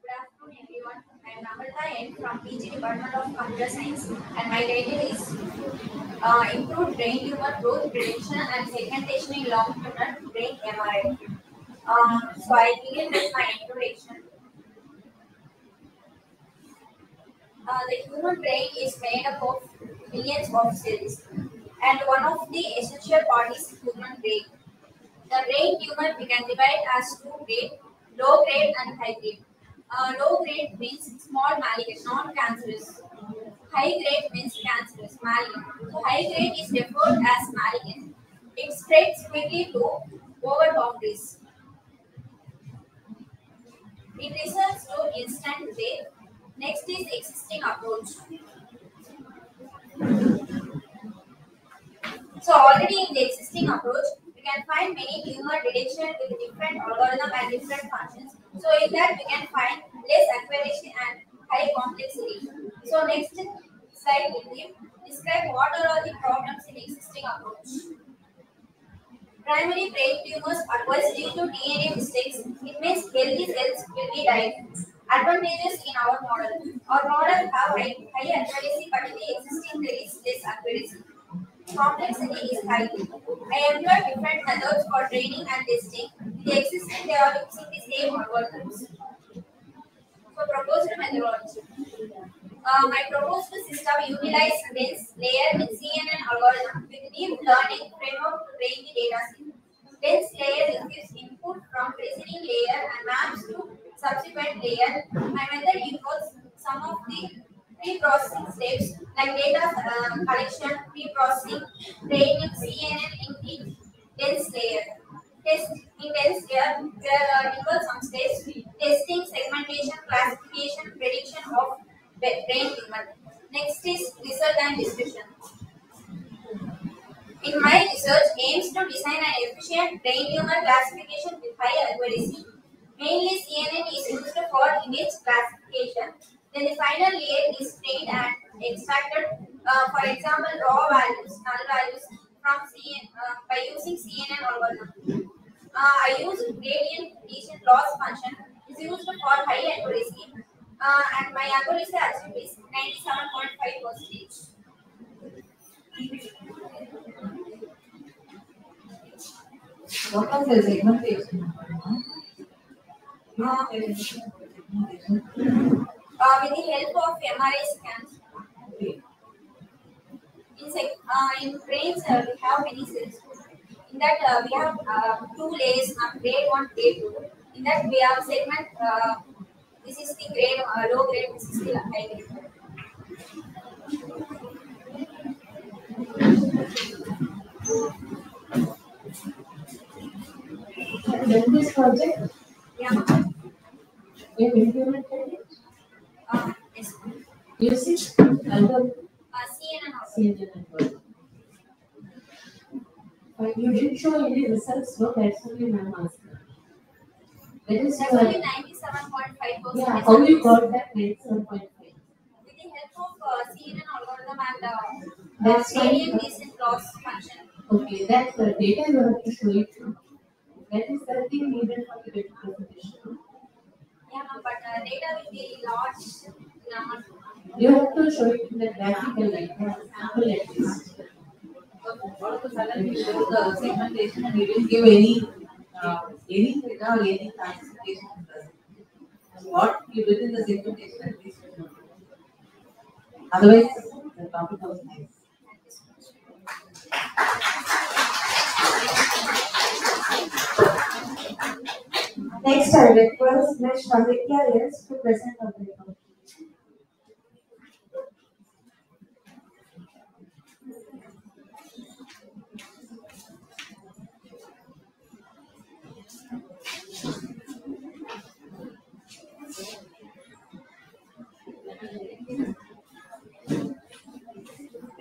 Good afternoon, everyone. I am Namrata N from PG Department of Computer Science, and my title is Improved Brain Tumor Growth Prediction and Segmentation in Long-Term Brain MRI. So I begin with my introduction. The human brain is made up of millions of cells, and one of the essential parts is human brain. The brain tumor we can divide as two grades: low grade and high grade. Low grade means small malignant, non-cancerous. High grade means cancerous, malignant. So high grade is referred as malignant. It spreads quickly to over boundaries. It results to instant death. Next is existing approach. So already in the existing approach, we can find many tumor detection with different algorithm and different functions. So in that we can find less accuracy and high complexity. So next slide will be describe what are all the problems in existing approach. Primary brain tumors occurs due to DNA mistakes. It means healthy cells will be died. Advantages in our model. Our model have high accuracy, but in the existing there is less accuracy. Complexity is high. I employ different methods for training and testing. In the existing, they are using the same algorithms. So, proposed methodology. My proposed system utilizes dense layer with CNN algorithm with deep learning framework to train the data set. Dense layer receives input from preceding layer and maps to subsequent layer. My method involves some of the pre-processing steps like data collection, pre-processing, training CNN in the dense layer. Test in dense layer, there involves some steps: testing, segmentation, classification, prediction of brain tumor. Next is result and description. In my research aims to design an efficient brain tumor classification with high accuracy. Mainly CNN is used for image classification. Then the final layer is trained and extracted, for example, raw values, null values from CNN by using CNN algorithm. I use gradient descent loss function. Is used for high accuracy, and my accuracy achieved is 97.5%. What was the segmentation? With the help of MRI scans. In brains, we have many cells. In that, we have two layers, grade 1, grade 2. In that, we have segment. This is the grade low grade. This is the high grade. Have you done this project? Yeah. You have implemented it? Yes. Using algorithm? CNN also. CNN algorithm. But you didn't show any results, no? That's only my asking. That is That's only 97.5%. yeah, how you got that 97.5? With the help of CNN algorithm and That's gradient fine. descent loss function. Okay, that data you have to show it. That is the thing needed for the data presentation. Yeah, but data will be large number. You have to show it in the graphical like sample at least. All of a sudden you show the segmentation and you didn't give any data or any classification. What you did in the segmentation at least you know. Otherwise, the topic was nice. Next, I request Ms. Shavitya Yes to present her paper.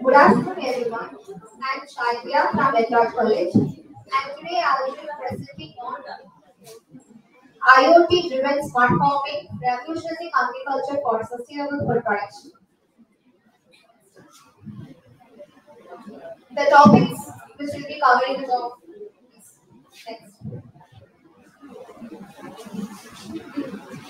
Good afternoon, everyone. I'm Shailya from Edward College, and today I will be presenting on IoT-driven smart farming, revolutionizing agriculture for sustainable food production. The topics which will be covering is of next.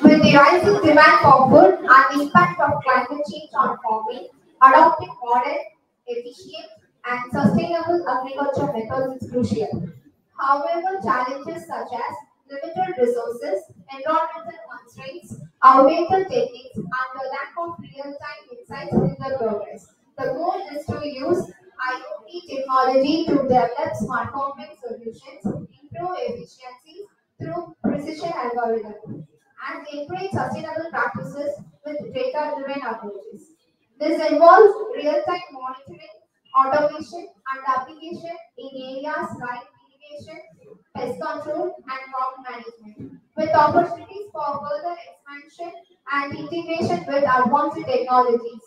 With the rising demand for food and the impact of climate change on farming, adopting modern, efficient, and sustainable agriculture methods is crucial. However, challenges such as limited resources, environmental constraints, outdated techniques, and the lack of real-time insights hinder progress. The goal is to use IoT technology to develop smart farming solutions, improve efficiencies through precision algorithms, and encourage sustainable practices with data-driven approaches. This involves real-time monitoring, automation, and application in areas like irrigation, pest control, and crop management, with opportunities for further expansion and integration with advanced technologies.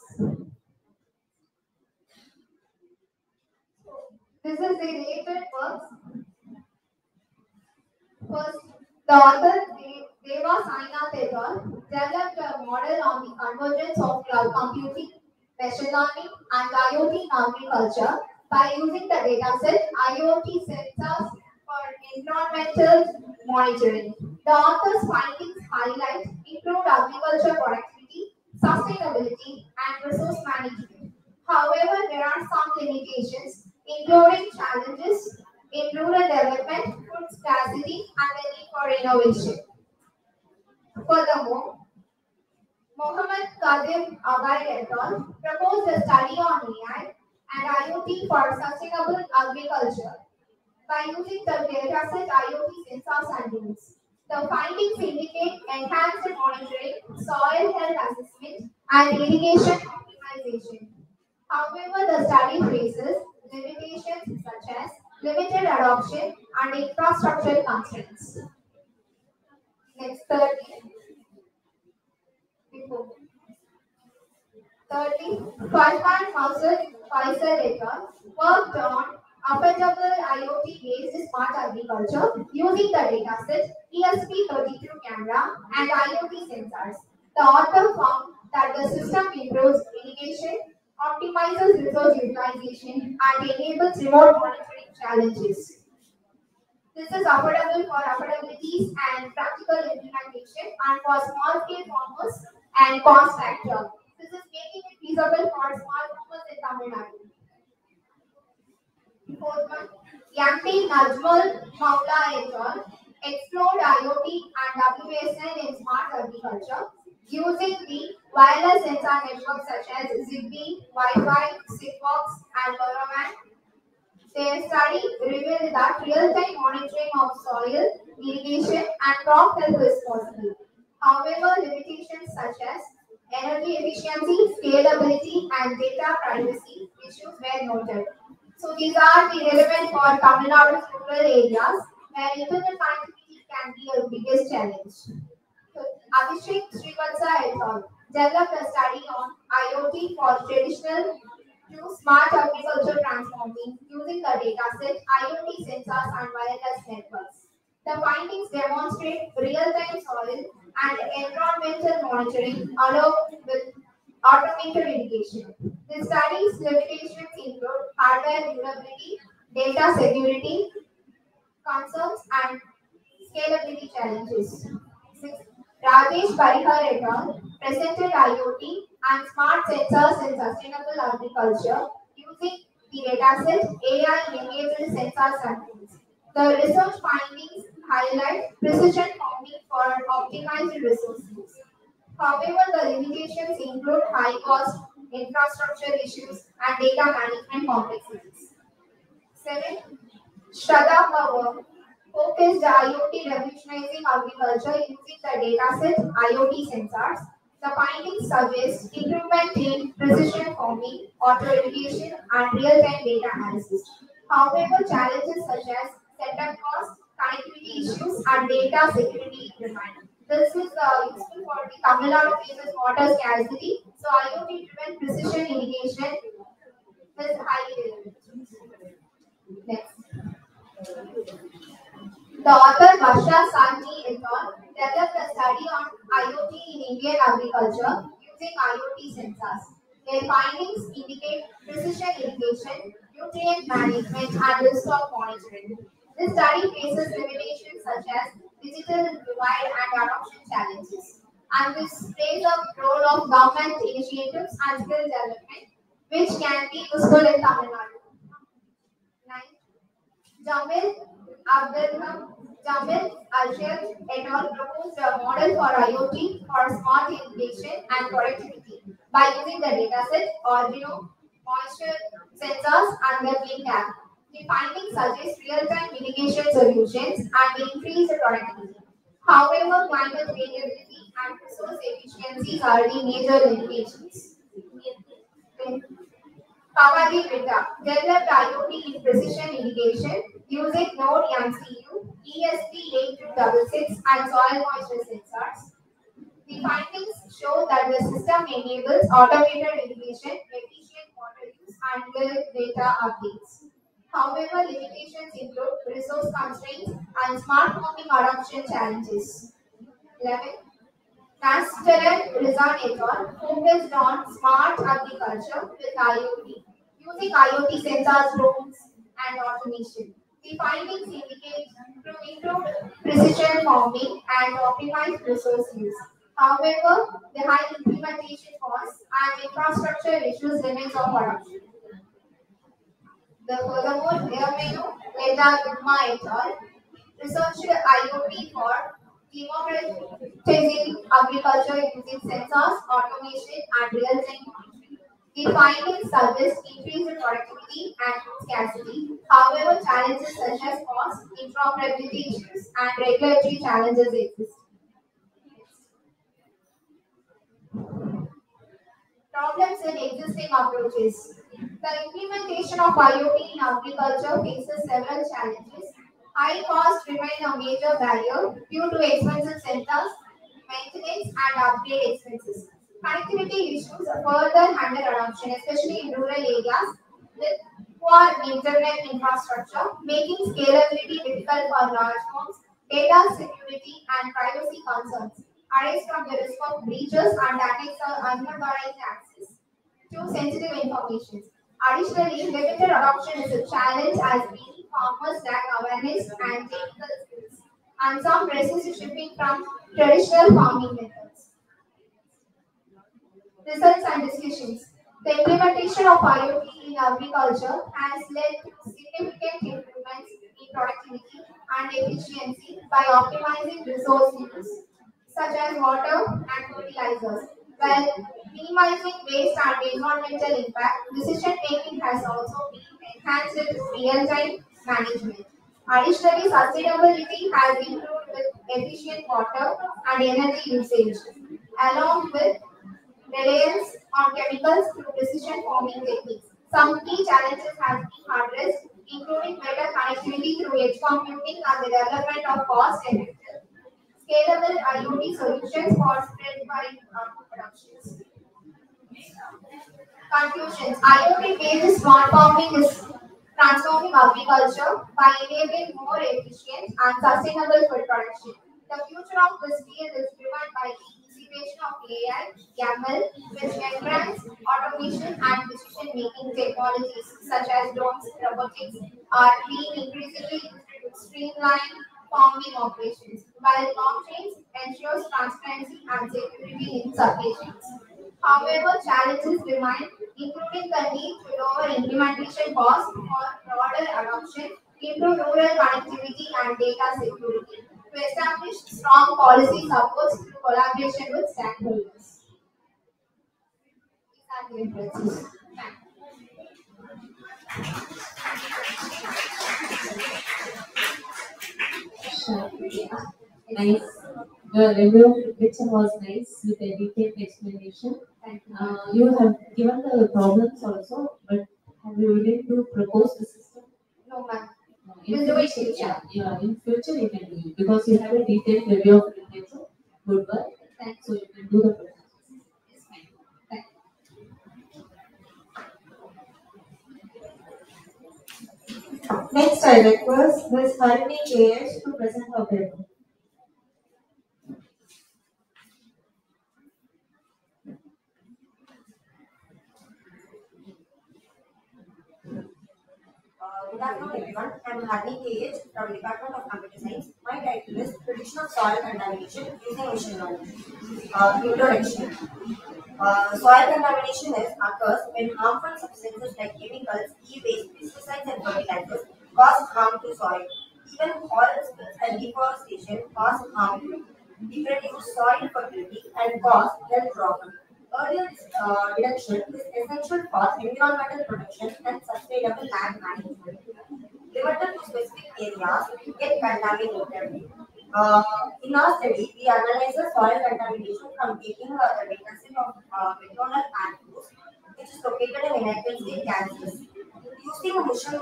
This is the related works. First, the author Deva Sainath et al. Developed a model on the convergence of cloud computing, machine learning, and IoT in agriculture by using the dataset IoT sensors for environmental monitoring. The author's findings highlight improved agriculture productivity, sustainability, and resource management. However, there are some limitations, including challenges in rural development, food scarcity, and the need for innovation. Furthermore, Mohammed Kadim Abai et al. Proposed a study on AI and IoT for sustainable agriculture by using the dataset IoT sensors and tools. The findings indicate enhanced monitoring, soil health assessment, and irrigation optimization. However, the study faces limitations such as limited adoption and infrastructure constraints. Next, before. Thirdly, Farhan Faisal et al. Worked on affordable IoT-based smart agriculture using the dataset ESP32 camera and IoT sensors. The author found that the system improves irrigation, optimizes resource utilization, and enables remote monitoring challenges. This is affordable for affordabilities and practical implementation and for small-scale farmers and cost factor. This is making it feasible for small farmers in Tamil Nadu. Fourth one, Yampi Najmal Maula et al. Explored IoT and WSN in smart agriculture using the wireless sensor networks such as Zigbee, Wi-Fi, Sigfox, and LoRaWAN. Their study revealed that real-time monitoring of soil, irrigation, and crop health is possible. However, limitations such as energy efficiency, scalability, and data privacy issues were noted. So these are the relevant for Tamil Nadu's rural areas where internet connectivity can be a biggest challenge. So Abhishek Srivatsa et al. Developed a study on IoT for traditional to smart agriculture transforming using the dataset, IoT sensors, and wireless networks. The findings demonstrate real-time soil and environmental monitoring along with automated irrigation. The study's limitations include hardware durability, data security concerns, and scalability challenges. Six, Rajesh Parikar et al. Presented IoT and smart sensors in sustainable agriculture using the dataset AI-enabled sensors and tools. The research findings highlight precision farming for optimized resource use. However, the limitations include high cost, infrastructure issues, and data management complexities. 7. Shraddha Pawar focused IoT revolutionizing agriculture using the dataset IoT sensors. The findings suggest improvement in precision farming, auto irrigation, and real-time data analysis. However, challenges such as setup costs, connectivity issues, and data security remain. This is useful for the Tamil Nadu faces water scarcity. So IoT-driven precision irrigation is highly relevant. Next. The author Basha Sanji et al. Developed a study on IoT in Indian agriculture using IoT sensors. Their findings indicate precision irrigation, nutrient management, and livestock monitoring. This study faces limitations such as digital divide and adoption challenges. And this plays a role of government initiatives and skill development, which can be useful in Tamil Nadu. 9. Jamil Alsher et al. Proposed a model for IoT for smart irrigation and productivity by using the dataset, Arduino, moisture sensors, and the Blink app. The findings suggest real-time irrigation solutions and increased productivity. However, climate variability and resource efficiencies are the major limitations. Kavadi Vita developed IoT in precision irrigation using Node MCU, ESP8266, and soil moisture sensors. The findings show that the system enables automated irrigation, efficient water use, and real data updates. However, limitations include resource constraints and smart farming adoption challenges. 11. Nastaran Rizan et al. Focused on smart agriculture with IoT, using IoT sensors, drones, and automation. The findings indicate improved precision farming and optimized resource use. However, the high implementation costs and infrastructure issues limits of adoption. Furthermore, Ermeno, Leda Gutma et al. Researched IoT for democratizing agriculture using sensors, automation, and real-time monitoring. The findings suggest increased productivity and food scarcity. However, challenges such as cost, interoperability issues, and regulatory challenges exist. Problems in existing approaches. The implementation of IoT in agriculture faces several challenges. High costs remain a major barrier due to expensive centers, maintenance, and upgrade expenses. Connectivity issues further hinder adoption, especially in rural areas with poor internet infrastructure, making scalability difficult for large homes. Data security and privacy concerns arise from the risk of breaches and attacks or unauthorized access to sensitive information. Additionally, limited adoption is a challenge as many farmers lack awareness and technical skills, and some resist shifting from traditional farming methods. Results and discussions. The implementation of IoT in agriculture has led to significant improvements in productivity and efficiency by optimizing resource use, such as water and fertilizers, while minimizing waste and environmental impact. Decision making has also been enhanced with real-time management. Additionally, sustainability has improved with efficient water and energy usage, along with reliance on chemicals through precision farming techniques. Some key challenges have been addressed, including better connectivity through edge computing and the development of cost-effective, scalable IoT solutions for spread by productions. Conclusions. IoT-based smart farming is transforming agriculture by enabling more efficient and sustainable food production. The future of this field is driven by the integration of AI, ML, with entrance, automation, and decision-making technologies such as drones, robotics are being increasingly used to streamline farming operations, while blockchains ensures transparency and security in supply chains. However, challenges remain, including the need to lower implementation costs for broader adoption, improve rural connectivity and data security, to establish strong policy supports through collaboration with stakeholders. These are the references. Nice. The review of literature was nice with a detailed explanation. You have given the problems also, but have you willing to propose the system? No, ma'am. In We'll do it future, future. yeah, in future you can do it because you have a detailed review of literature. Good work. So you can do the process. It's fine. Thank you. Next, I request Ms. Harini KS to present her paper. Good afternoon, everyone. I am Harni KH from Department of Computer Science. My title is Prediction of Soil Contamination Using Machine Learning. Introduction. Soil contamination occurs when harmful substances like chemicals, e-waste, pesticides, and fertilizers cause harm to soil. Even oil spills and deforestation cause harm, degrade soil fertility, and cause health problems. Earlier reduction is essential for environmental protection and sustainable land management. Limited to specific areas get contaminated. In our study, we analyze the soil contamination from taking the data set of McDonald Andrews, which is located in United States, Kansas. Using machine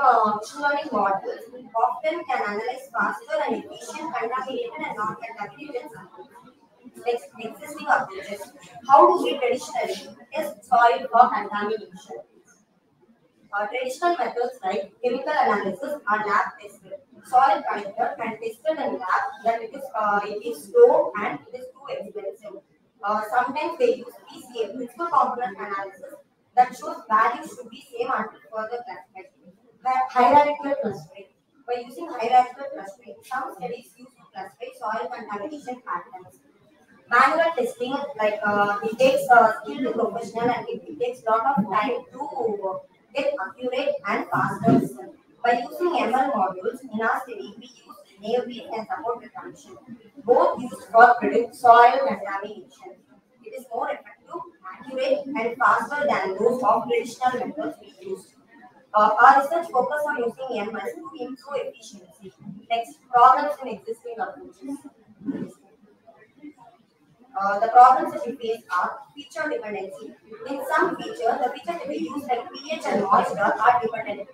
learning models, often can analyze faster and efficient contaminated and non-contaminated samples. Existing approaches. How do we traditionally test soil for contamination? Traditional methods like chemical analysis are lab tested. Soil collected and tested in lab that it is slow and it is too expensive. Sometimes they use PCA, principal component analysis, that shows values should be same until further classified. Hierarchical clustering. By using hierarchical clustering, some studies use to classify soil contamination patterns. Manual testing, like it takes a skilled professional and it takes a lot of time to get accurate and faster results. By using ML modules in our study, we use navy and support condition, both used for predict soil contamination. It is more effective, accurate, and faster than those of traditional methods we use. Our research focus on using ML to improve efficiency. Next, problems in existing approaches. The problems that we face are feature dependency. In some features, the features that we use like pH and moisture are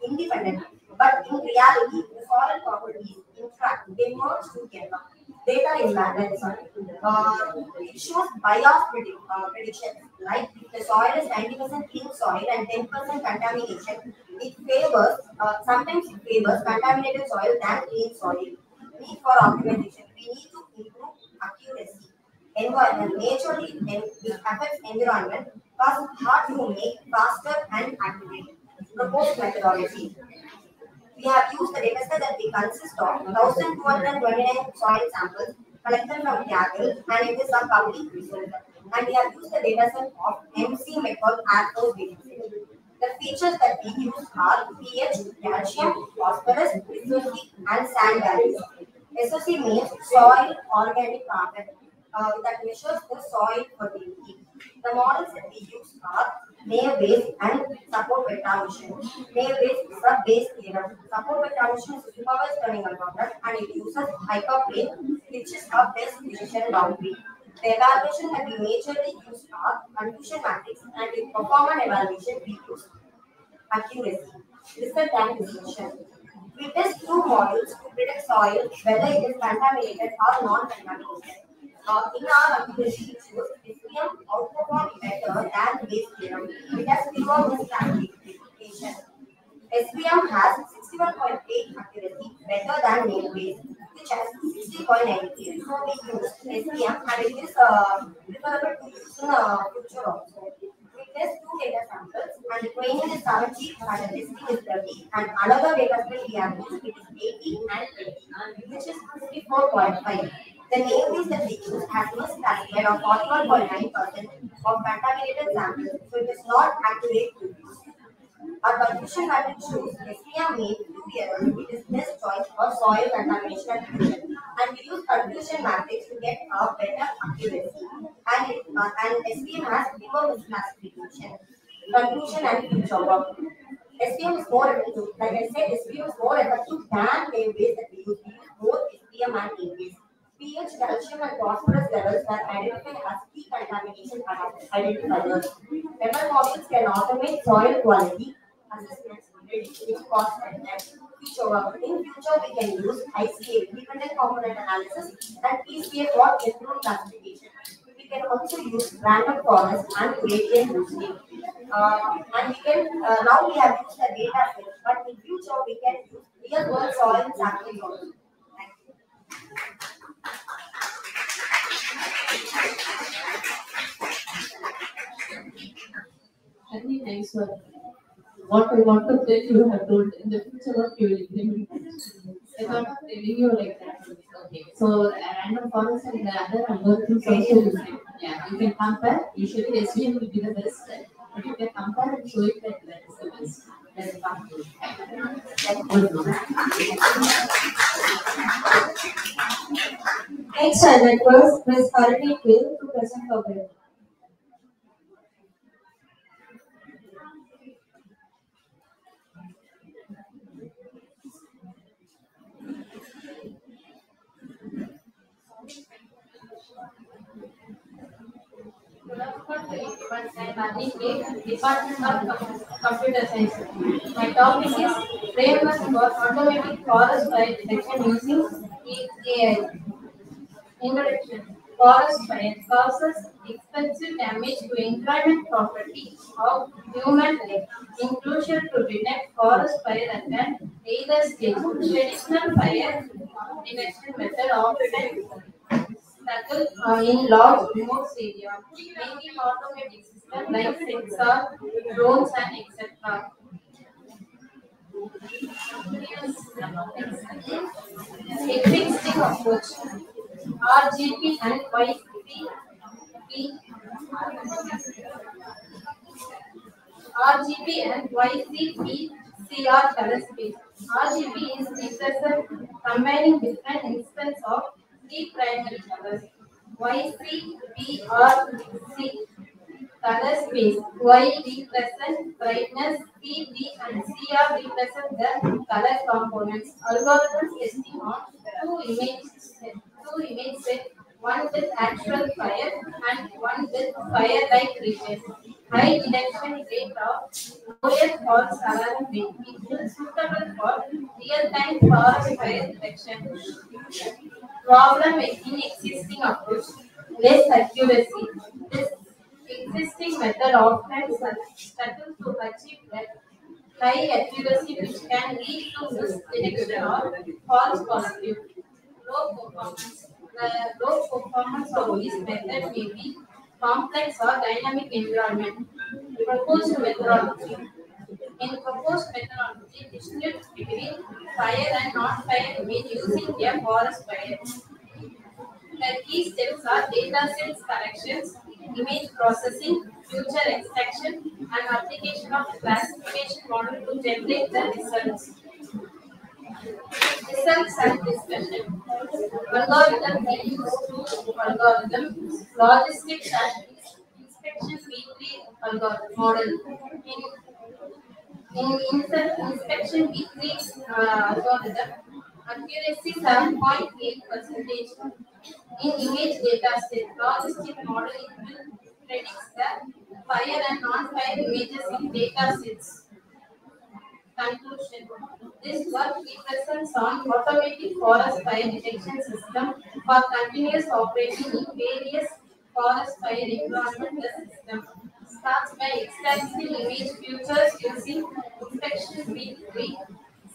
independent, but in reality, the soil properties interact, they merge together. Data is balanced. It shows bias predictions, like if the soil is 90% clean soil and 10% contamination, it favors, sometimes it favors contaminated soil than clean soil. Need for optimization, we need to improve accuracy. Environment, naturally it affects environment, cause hard to make faster and accurate. Proposed methodology. We have used the dataset that we consist of 1,229 soil samples collected from cattle and it is a public resource. And we have used the dataset of MC method as those dataset. The features that we use are pH, calcium, phosphorus, SOC, and sand values. SOC means soil organic carbon that measures the soil fertility. The models that we use are Naive-Bayes and support vector mission. Naive-Bayes is a base theorem. Support vector mission is a supervised learning algorithm and it uses hyperplane, which is a best decision boundary. The evaluation that we majorly use are confusion matrix and in performance evaluation we use accuracy, result and decision. We test two models to predict soil whether it is contaminated or non-contaminated. In our accuracy, we choose SVM outperformed better than base theorem. It has fewer misclassification. SVM has 61.8 accuracy, better than name-based, which has 60.93. So we use SVM and it is preferable to use in future also. We test two data samples and the training is 70 and the testing is 30 and another data set we have used it is 80 and 20, which is 54.5. The name is that we use has misclassified of 41.9% of contaminated samples, so it is not accurate to use. Our confusion matrix shows SVM made two errors. It is best choice for soil contamination and pollution. And we use confusion matrix to get a better accuracy. And SVM has fewer misclassification. Conclusion and future work. SVM is more effective. Like I said, SVM is more effective than name-based that we use. We use both SVM and name-based. pH, calcium, and phosphorus levels are identified as key contamination identifiers. ML models can automate soil quality assessments, reduce cost and future work. In future, we can use ICAASTM, independent component analysis, and PCA for improved classification. We can also use random forest and gradient boosting. And we can now we have used the data set, but in future we can use real world soil sampling also. Very nice one. What I want to tell you have told in the future what you will implement. I thought of telling you like that. Okay. So random forest and the other algorithms also you can, yeah, you can compare. Usually SVM will be the best, but you can compare and show it that that is the best. That's possible. Next, I request Ms. Harini Gill to present her bill. Department of Computer Science. My topic is framework for automatic forest fire detection using AI. Introduction. Forest fire causes expensive damage to environment property of human life. Inclusion to detect forest fire at an either stage. Traditional fire detection method often tackle in large remote area, mainly automatic systems like sensor, drones, and etc. Existing approach. RGP and YCP RGB and YCPCR color space. RGB is represent combining different instances of three primary colors. YCPRC color space. Y represent brightness, CB and CR represent the color components. Algorithms testing on two image set, one with actual fire and one with fire-like region. High detection rate of lowest false alarm rate is suitable for real-time forest fire detection. Problem in existing approach, less accuracy. This existing method often struggles to achieve that high accuracy which can lead to misdetection or false positive. Low performance. The low performance of this method may be complex or dynamic environment. Proposed methodology. In proposed methodology, distinguish between fire and non-fire image using a forest fire. The key steps are data sets collections, image processing, future extraction, and application of classification model to generate the results. Results and discussion. Algorithm we use two algorithms, logistics and inspection V3 algorithm model. In inspection V3 algorithm, accuracy 7.8%. In image data set, logistic model will predicts the fire and non-fire images in data sets. Conclusion. This work represents on automatic forest fire detection system for continuous operation in various forest fire environment. The system starts by extracting image features using inspection V3,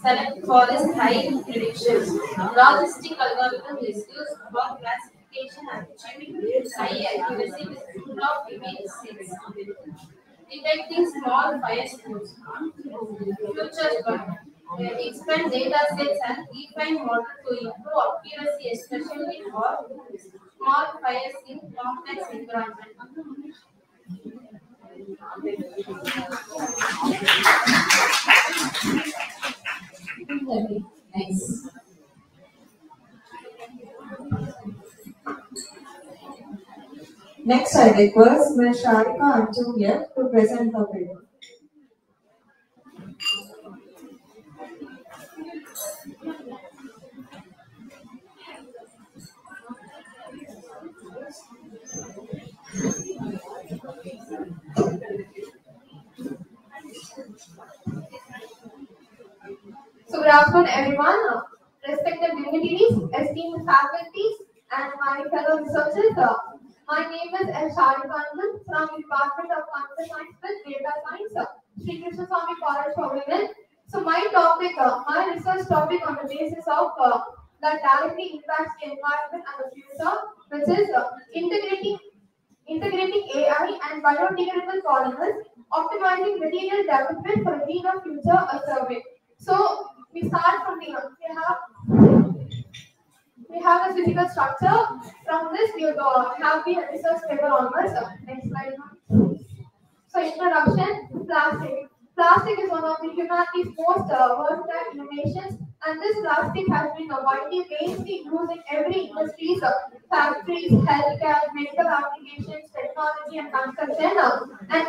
select forest high predictions. Logistic algorithm is used for classification and achieving high accuracy with full of image sets. Detecting small fire spots. Futures one. Expand data sets and refine model to improve accuracy, especially for small fires in complex environment. Nice. Next, I request Ms. Sharika Anjulia to present her paper. So good afternoon everyone, respected dignitaries, esteemed faculties and my fellow researchers. My name is S. Sharika from the Department of Computer Science with Data Science, Sri Krishna Swami College for Women. So my topic, my research topic on the basis of that directly impacts the environment and the future, which is integrating AI and biodegradable polymers, optimizing material development for a greener future, a survey. So we start from the we have a physical structure. From this, we have the research paper onwards. Next slide. So introduction, plastic. Plastic is one of the humanity's most versatile innovations, and this plastic has been widely mainly used in every industries, factories, healthcare, medical applications, technology, and construction. And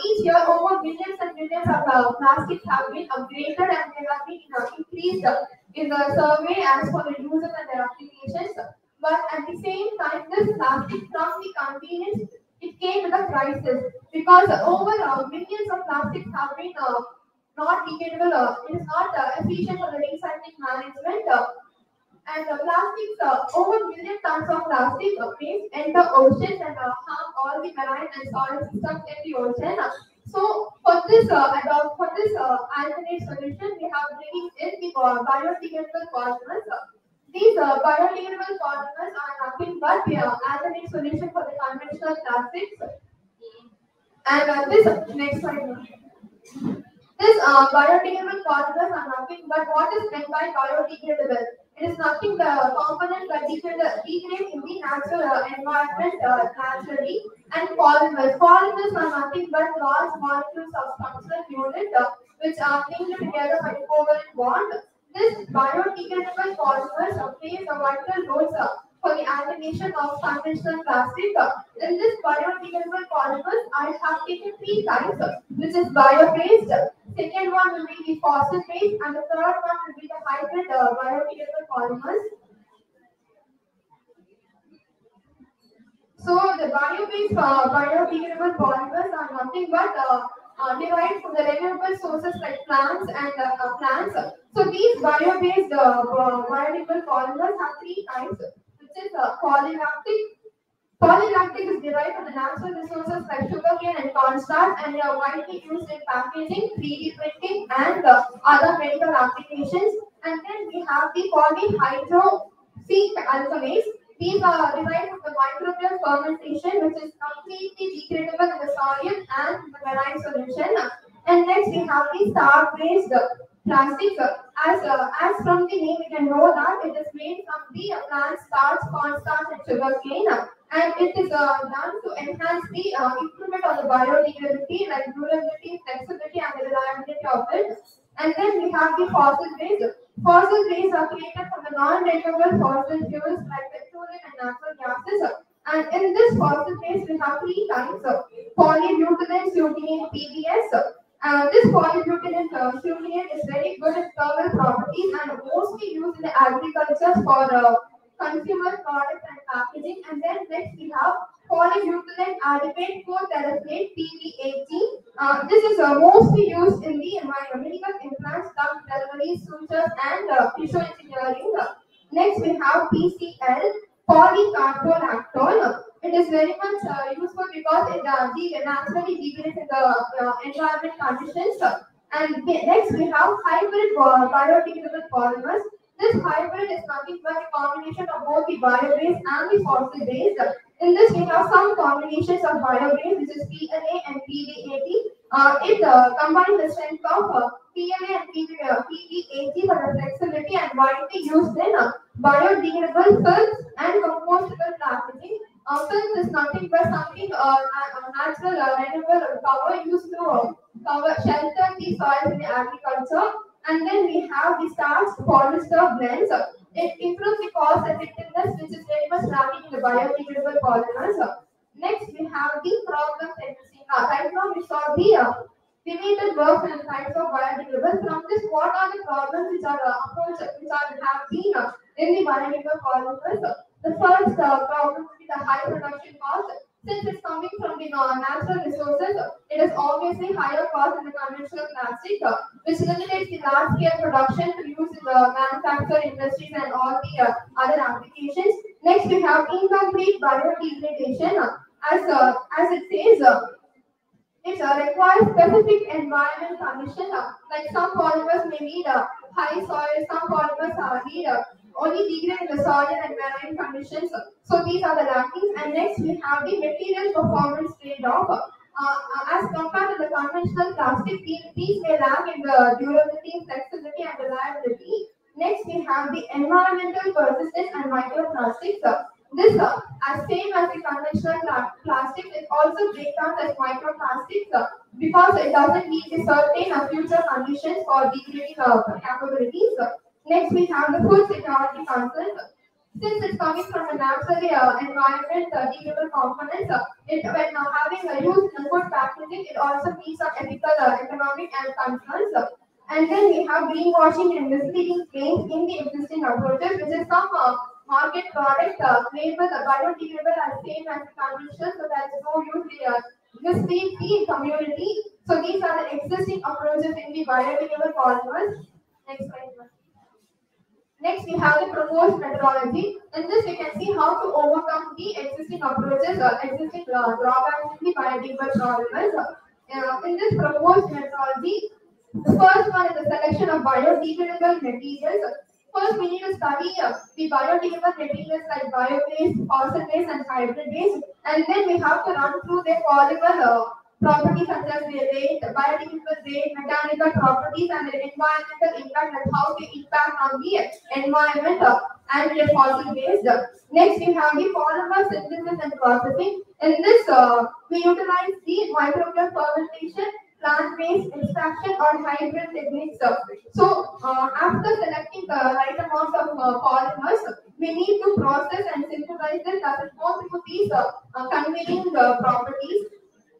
each year, over millions and millions of plastics have been upgraded and they have been increased in the survey as for the users and their applications. But at the same time, this plastic from the convenience, it came with a crisis because over millions of plastics have been not degradable. It is not efficient for the recycling management. And plastics, over million tons of plastic waste enter oceans and harm all the marine and soil systems in the ocean. So for this alternate solution, we have bringing in the biodegradable polymers. These biodegradable polymers are nothing but the alternate solution for the conventional plastics. And this next slide. This biodegradable polymers are nothing but what is meant by biodegradable. It is nothing the component that degrade in the natural environment naturally. And polymers. Polymers are nothing but large molecules of functional unit which are linked together by covalent bond. This biodegradable polymers plays a vital role for the elimination of conventional plastic. In this biodegradable polymers, I have taken three types, which is bio-based. Second one will be the fossil-based, and the third one will be the hybrid biodegradable polymers. So the bio-based biodegradable polymers are nothing but derived from the renewable sources like plants and plants. So these bio-based biodegradable polymers have three types, which is polylactic. Polylactic is derived from the natural resources like sugarcane and cornstarch, and they are widely used in packaging, 3D printing, and other medical applications. And then we have the polyhydroxy alkylase. These are derived from the microbial fermentation, which is completely degradable in the solid and the marine solution. And next we have the star-based plastics. As from the name, we can know that it is made from the plant starch, cornstarch, and sugarcane. And it is done to enhance the improvement of the biodegradability, like durability, flexibility, and the reliability of it. And then we have the fossil based. Fossil based are created from the non-renewable fossil fuels like petroleum and natural gases. And in this fossil base, we have three types of polybutylene butadiene PBS. This polybutylene butadiene is very good in thermal properties and mostly used in the agriculture for consumer products and packaging. And then next we have polybutylene adipate 4-terephthalate PB18. This is mostly used in the medical implants, tongue delivery, sutures, and tissue engineering. Next we have PCL, polycarbonactone. It is very much useful because it naturally degrades in the environment conditions. And next we have hybrid biodegradable polymers. This hybrid is nothing but a combination of both the bio-based and the fossil-based. In this, we have some combinations of bio-based, which is PLA and PB80. It combines the strength of PLA and PB80 for the flexibility and widely used in biodegradable films and compostable packaging. Films is nothing but something natural, renewable cover used to shelter the soil in the agriculture. And then we have the starch polyester blends. It improves the cost effectiveness, which is very much lacking in the biodegradable polymers. Next, we have the problem sentencing. Right now, we saw the limited work and types of biodegradable. From this, what are the problems which are have been in the biodegradable polymers? The first problem will be the high production cost. Since it's coming from the natural resources, it is obviously higher cost than the conventional plastic, which limits the large-scale production to use in the manufacturing industries and all the other applications. Next, we have incomplete biodegradation. As it says, it requires specific environment conditions. Like some polymers may need high soil, some polymers need only degrade in the soil and marine conditions. So these are the lackings. And next we have the material performance trade-off. As compared to the conventional plastic, these may lack in the durability, flexibility, and reliability. Next we have the environmental persistence and microplastics. This, as same as the conventional plastic, it also breaks down as microplastics because it doesn't meet the certain future conditions for degrading capabilities. Next, we have the food security concerns. Since it's coming from a naturally environment degradable components, when having a use in food packaging, it also meets some ethical, economic, and concerns. And then we have greenwashing and misleading claims in the existing approaches, which is some market product labeled biodegradable as same as conventional, so there is no use mislead the community. So these are the existing approaches in the biodegradable polymers. Next slide. Next, we have the proposed methodology. In this, we can see how to overcome the existing approaches, existing drawbacks in the biodegradable polymers. In this proposed methodology, the first one is the selection of biodegradable materials. First, we need to study the biodegradable materials like bio-based, fossil-based, and hybrid-based, and then we have to run through their polymer properties such as the rate, biodegradable rate, mechanical properties, and the environmental impact, and how they impact on the environment and the fossil waste. Next, we have the polymer synthesis and processing. In this, we utilize the microbial fermentation, plant-based extraction, or hybrid techniques. So, after selecting the right amount of polymers, we need to process and synthesize it as it goes through these conveying properties.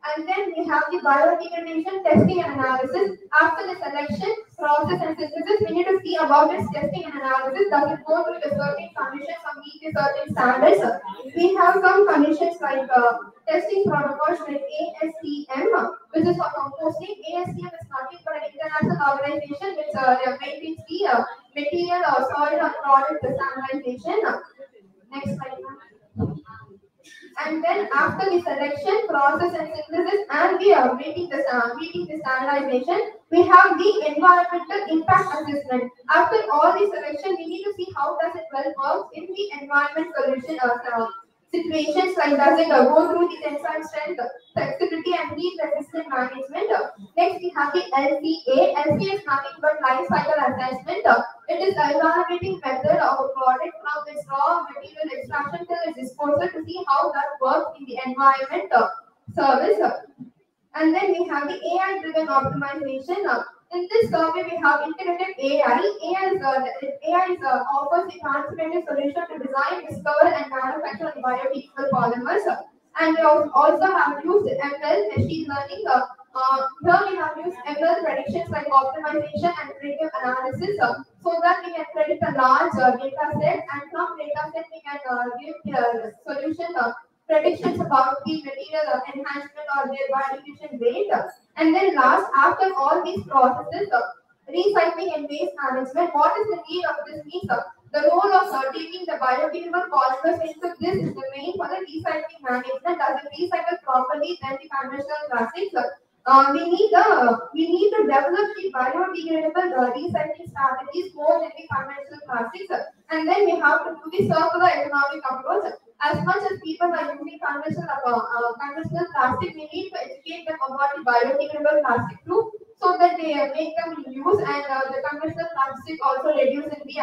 And then we have the biodegradation testing and analysis. After the selection, process and synthesis, we need to see about its testing and analysis. Does it go through the certain conditions or meet the certain standards? We have some conditions like testing protocols like ICAASTM, which is for composting. ICAASTM is nothing but an international organization which maintains the material or soil or product standardization. Next slide, ma'am. And then after the selection, process and synthesis, and we are meeting the standardization, we have the environmental impact assessment. After all the selection, we need to see how does it well work in the environment solution situations, like does it go through the tensile strength, flexibility, and heat resistant management. Next, we have the LCA. LCA is nothing but life cycle assessment. It is the evaluating method of a product from its raw material extraction till its disposal to see how that works in the environment service. And then we have the AI-driven optimization. In this survey, we have integrated AI. AI offers a transformative solution to design, discover, and manufacture biodegradable polymers. And we also have used ML, machine learning. Here we have used ML predictions like optimization and predictive analysis, so that we can predict a large data set, and from data set we can give the solution predictions about the material enhancement or their biodegradation rate. And then last, after all these processes, recycling and waste management, what is the need of this means? The role of taking the biodegradable polymers into this is the main for the recycling management. Does it recycle properly than the conventional plastics? We need to develop the biodegradable recycling strategies more than the conventional plastics, and then we have to do the circular economic approach. As much as people are using conventional plastic, we need to educate them about the biodegradable plastic too, so that they make them use, and the conventional plastic also reduce in the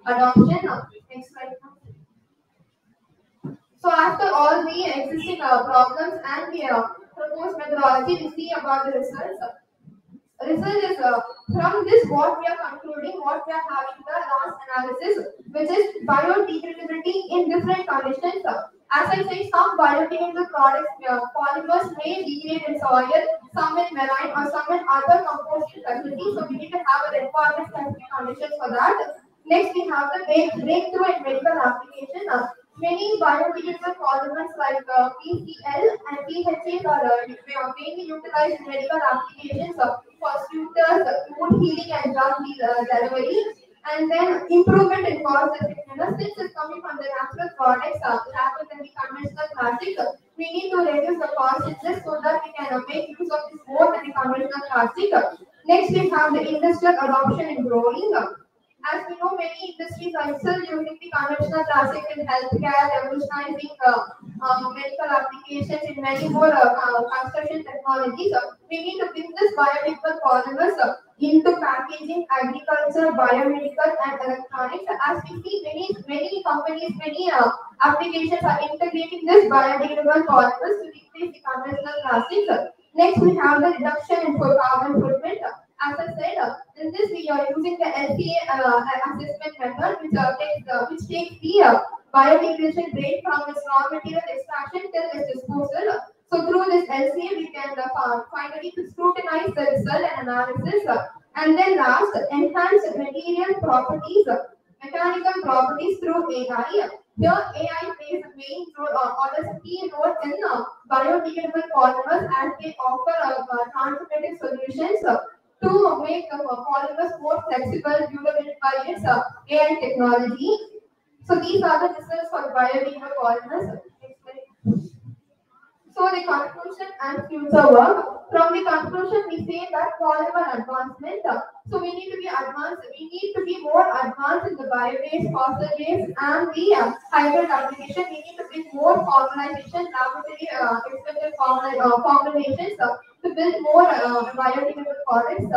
adoption. Next slide. So after all the existing problems and the proposed methodology, we see about the results. Result is from this what we are concluding, what we are having the last analysis, which is biodegradability in different conditions. As I say, some biodegradable products, polymers may degrade in soil, some in marine, or some in other composting facilities. So we need to have a requirement specific conditions for that. Next, we have the breakthrough in medical application. Many biodegradable polymers like PCL and PHAs are mainly utilized in medical applications for suitors, wound healing, and drug delivery. And then improvement in cost effectiveness. Since it's coming from the natural products rather than the conventional plastic, we need to reduce the cost in this so that we can make use of this more than the conventional plastic. Next, we have the industrial adoption in growing. As we know, many industries are still using the conventional plastic in healthcare, revolutionizing medical applications in many more construction technologies. We need to bring this biodegradable polymers into packaging, agriculture, biomedical, and electronics. As we see, many companies, many applications are integrating this biodegradable polymers to replace the conventional plastics. Next, we have the reduction in carbon footprint. As I said, in this we are using the LCA assessment method, which takes the biodegradation rate from its raw material extraction till its disposal. So through this LCA, we can finally scrutinize the result and analysis. And then last, enhance material properties, mechanical properties through AI. Here, AI plays a main role or a key role in biodegradable polymers, as they offer transformative solutions to make the polymers more flexible due by its AI technology. So these are the results for biodegradable polymers. So So the conclusion and future work. From the conclusion, we say that polymer advancement. So we need to be advanced. We need to be more advanced in the bio-based, fossil-based, and the hybrid application. We need to bring more formalization, laboratory expected formulations to build more biodegradable products.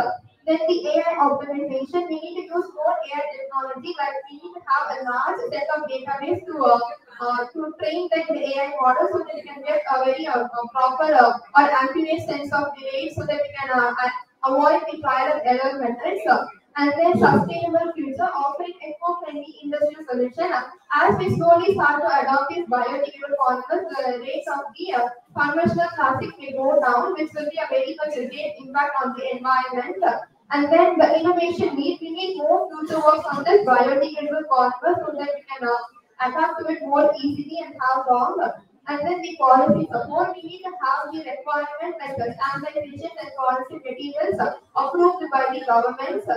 Then the AI optimization, we need to use more AI technology, like we need to have a large set of database to train the AI model so that we can get a very proper or accurate sense of the rate so that we can avoid the trial and error methods. And then sustainable future offering eco-friendly industrial solution. As we slowly start to adopt these biodegradable polymers, the rates of the conventional plastics may go down, which will be a very great impact on the environment. And then the innovation need, we need more future work on this biodegradable polymers so that we can adapt to it more easily and have long. And then the policy support, we need to have the requirement like the standardization and policy materials approved by the governments.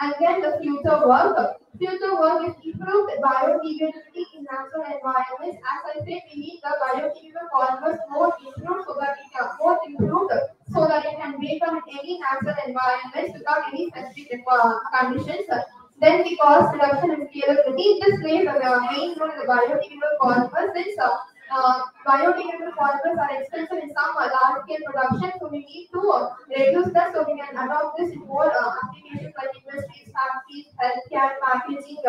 And then the future work. Future work is improved biodegradability in natural environments. As I said, we need the biodegradable polymers more improved so that it can break down in any natural environments without any specific conditions. Then the cost reduction and scalability. This plays a main role in the biodegradable polymers since biodegradable polymers are expensive in some large scale production, so we need to reduce that so we can adopt this in more applications like industries, factories, healthcare, packaging,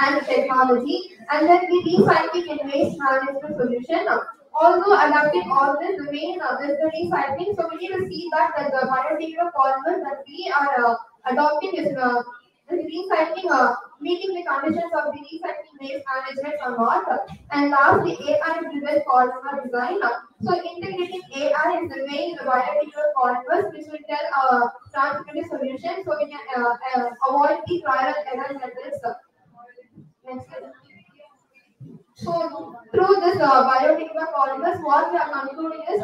and technology. And then the recycling and waste management solution. Although adapting all this, the main is the recycling. So we need to see that the biodegradable polymers that we are adopting is recycling, meeting the conditions of the recycling waste management or not. And lastly, AI-driven polymer design. So integrating AI is the way in the biodegradable polymers, which will tell a transmitted solution, so we can avoid the trial and error methods. Next slide. So through this biodegradable polymers, what we are concluding is,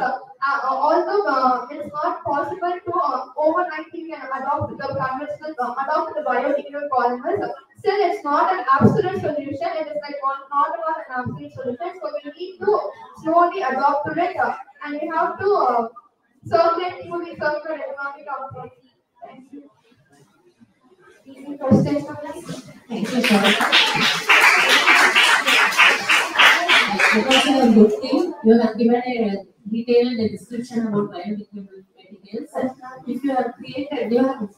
although it's not possible to overnight we can adopt the conventional, adopt the biodegradable polymers, still it's not an absolute solution. It is like not about an absolute solution. So we need to slowly adopt to it, and we have to circulate through the circular economic output. Thank you. Any questions from us? Thank you, sir. Because you have good thing, you have given a detailed description about biodegradable materials. If you have created, you have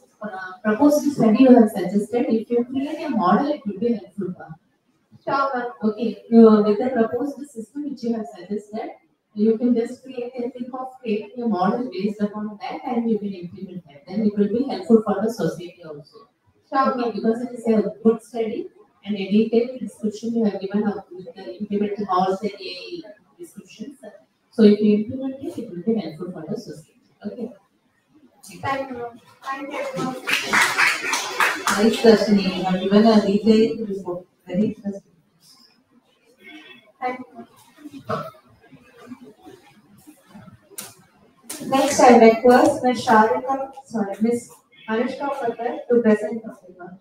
proposed to study, you have suggested, if you create a model, it will be helpful. Sure. Okay, with the proposed system which you have suggested, you can just think of creating a model based upon that and you will implement that. Then it will be helpful for the society also. Sure. Okay, because it is a good study. And a detailed description you have given of implementing all the AI descriptions. So if you implement it, it will be helpful for the society. Okay. Thank you. Thank you. Nice question. You have given a detailed report. Very interesting. Thank you. Next, I request Ms. Ms. Anushka Patel to present the paper.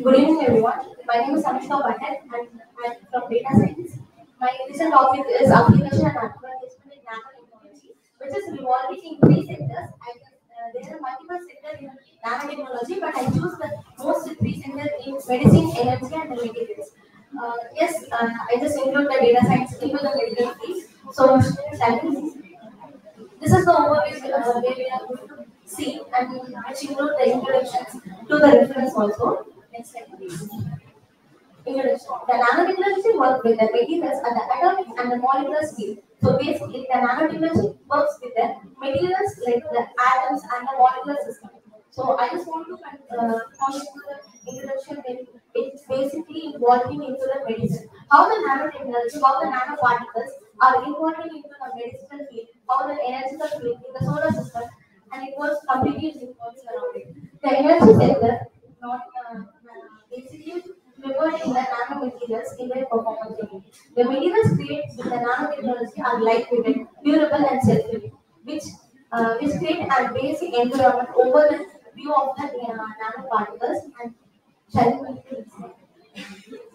Good evening, everyone. My name is Anushka Patel and I'm from Data Science. My recent topic is application and advertisement in nanotechnology, which is revolving in three sectors. There are multiple sectors in nanotechnology, but I choose the most three sectors in medicine, energy, and the materials. I just include the data science into the medical field. So, this is the overview where we are going to see and which include the introductions to the reference also. Next slide, please. Introduction. The nanotechnology works with the materials at the atomic and the molecular scale. So basically, the nanotechnology works with the materials like the atoms and the molecular system. So I just want to come into the introduction in it's basically involving into the medicine. How the nanotechnology, how the nanoparticles are involving into the medicinal field, how the energetic field in the solar system, and it was completely involving around it. The energy sector not basically preferred in the nanomaterials in their performance unit. The materials created with the nanotechnology are lightweight, durable, and self-healing, which create a basic environment over the view of the nanoparticles and shall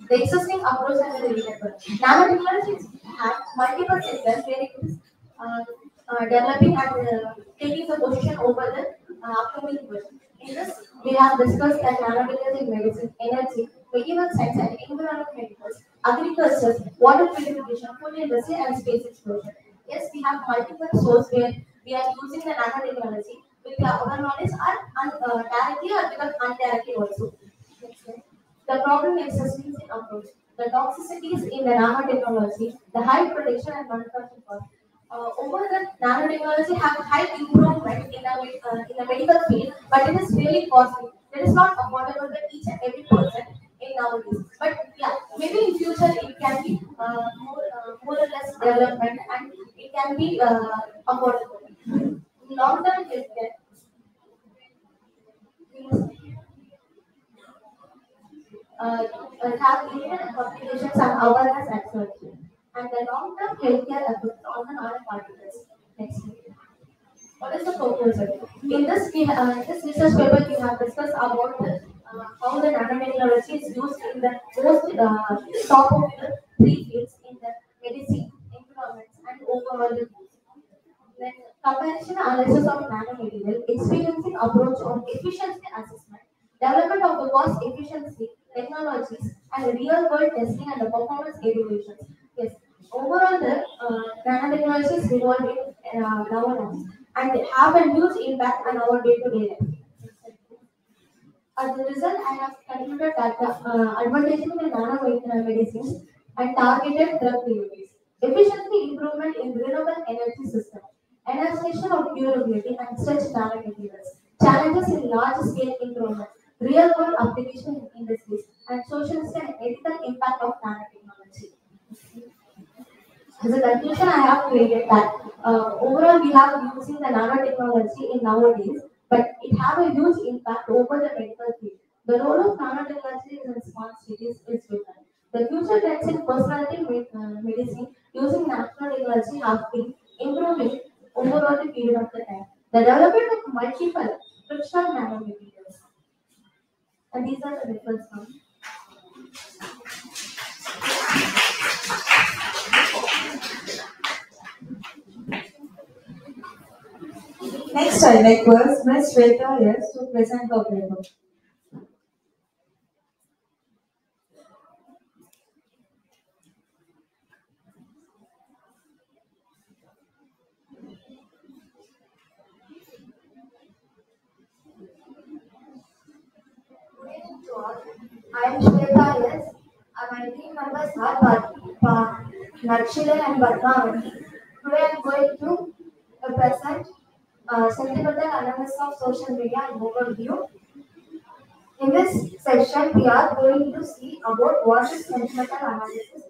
the existing approach and the renewable. Nanotechnologies have multiple sectors where it is developing and taking the position over the upcoming question. In this, we have discussed that nanotechnology in medicine, energy, medical science, and environmental medicals, agriculture, water purification, food industry, and space exploration. Yes, we have multiple sources where we are using the nanotechnology with our knowledge or directly or because indirectly also. Next slide. The problem exists in approach. The toxicities in the nanotechnology, the high protection and manufacturing cost. Over the nanotechnology have high improvement in the medical field, but it is really costly. It is not affordable to each and every person in nowadays. But yeah, maybe in future it can be more or less development and it can be affordable. Long term healthcare. Have limited complications and awareness actually. And the long-term healthcare effects on the nanoparticles. Next. What is the proposal? In this research paper, we have discussed about how the nanotechnology is used in the most top of the three fields in the medicine, environments, and overall the then comparison analysis of nanomaterial, experiencing approach on efficiency assessment, development of the cost efficiency technologies, and real world testing and the performance evaluations. Yes, overall the nanotechnology is evolving nowadays and they have a huge impact on our day-to-day life. As a result, I have concluded that the advantages in nanomedicines and targeted drug deliveries, efficiency improvement in renewable energy system, enhancement of durability and stretch nanomaterials, challenges in large-scale improvement, real-world application in industries, and social and ethical impact of nanotechnology. As a conclusion, I have created that overall we have using the nanotechnology in nowadays, but it have a huge impact over the medical field. The role of nanotechnology in smart cities is different. The future trends in personality medicine using nanotechnology have been improving overall the period of the time. The development of multiple frictional nanomaterials. And these are the reference ones. Next, I request Ms. Shweta yes, to present the paper. To all. I am Shweta yes. My team members are Nakshila and Padmavati. Today I am going to present sentimental analysis of social media and overview. In this session, we are going to see about what is sentimental analysis,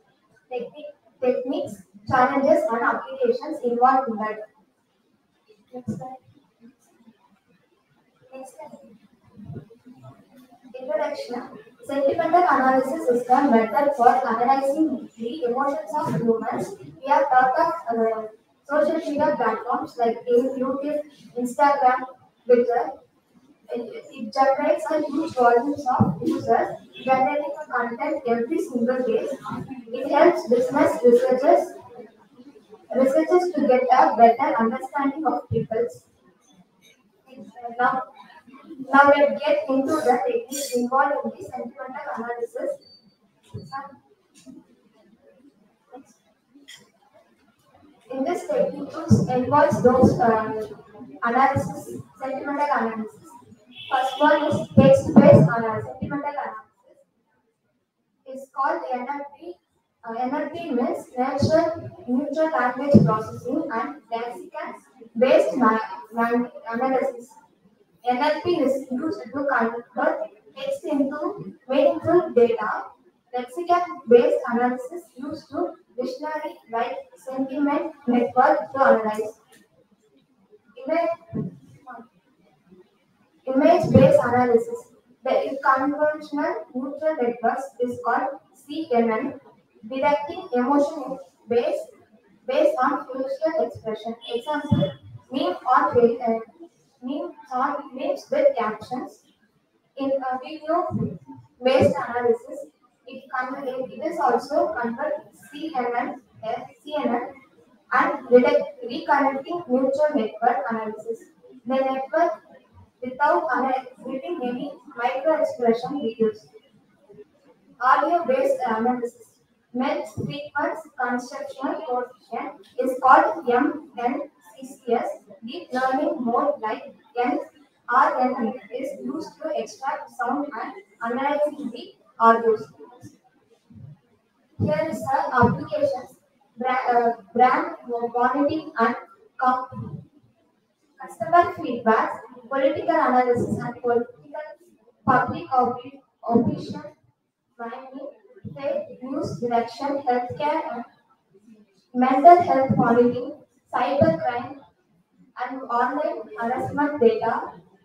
techniques, challenges, and applications involved in that. Next slide. Next slide. Introduction. Sentimental analysis is the method for analyzing the emotions of humans. We have thought of social media platforms like YouTube, Instagram, Twitter. It generates a huge volumes of users generating a content every single day. It helps business researchers to get a better understanding of people's. Now, now let's get into the techniques involved in the sentimental analysis. In this technique involves those analysis, sentimental analysis. First one is text-based sentimental analysis. It's called NLP. NLP means Neutral Language Processing and Lexical-based analysis. NLP is used to convert Next into meaningful data, lexical-based analysis used to dictionary like sentiment network to analyze. Image, Image-based analysis. The conventional neutral networks is called CNN, detecting emotion based on facial expression. Example: meme on memes with captions. In a video-based analysis, it is also convert CNN and reconnecting neutral network analysis. The network without getting any micro expression videos. Audio-based analysis. Mel's frequency conceptual coefficient is called MNCCS. Deep learning mode like RNN is used to extract sound and analyzing the audio. Here is the applications. Brand monitoring and customer feedback, political analysis and political public opinion, mining, fake news direction, healthcare and mental health monitoring, cybercrime and online harassment data,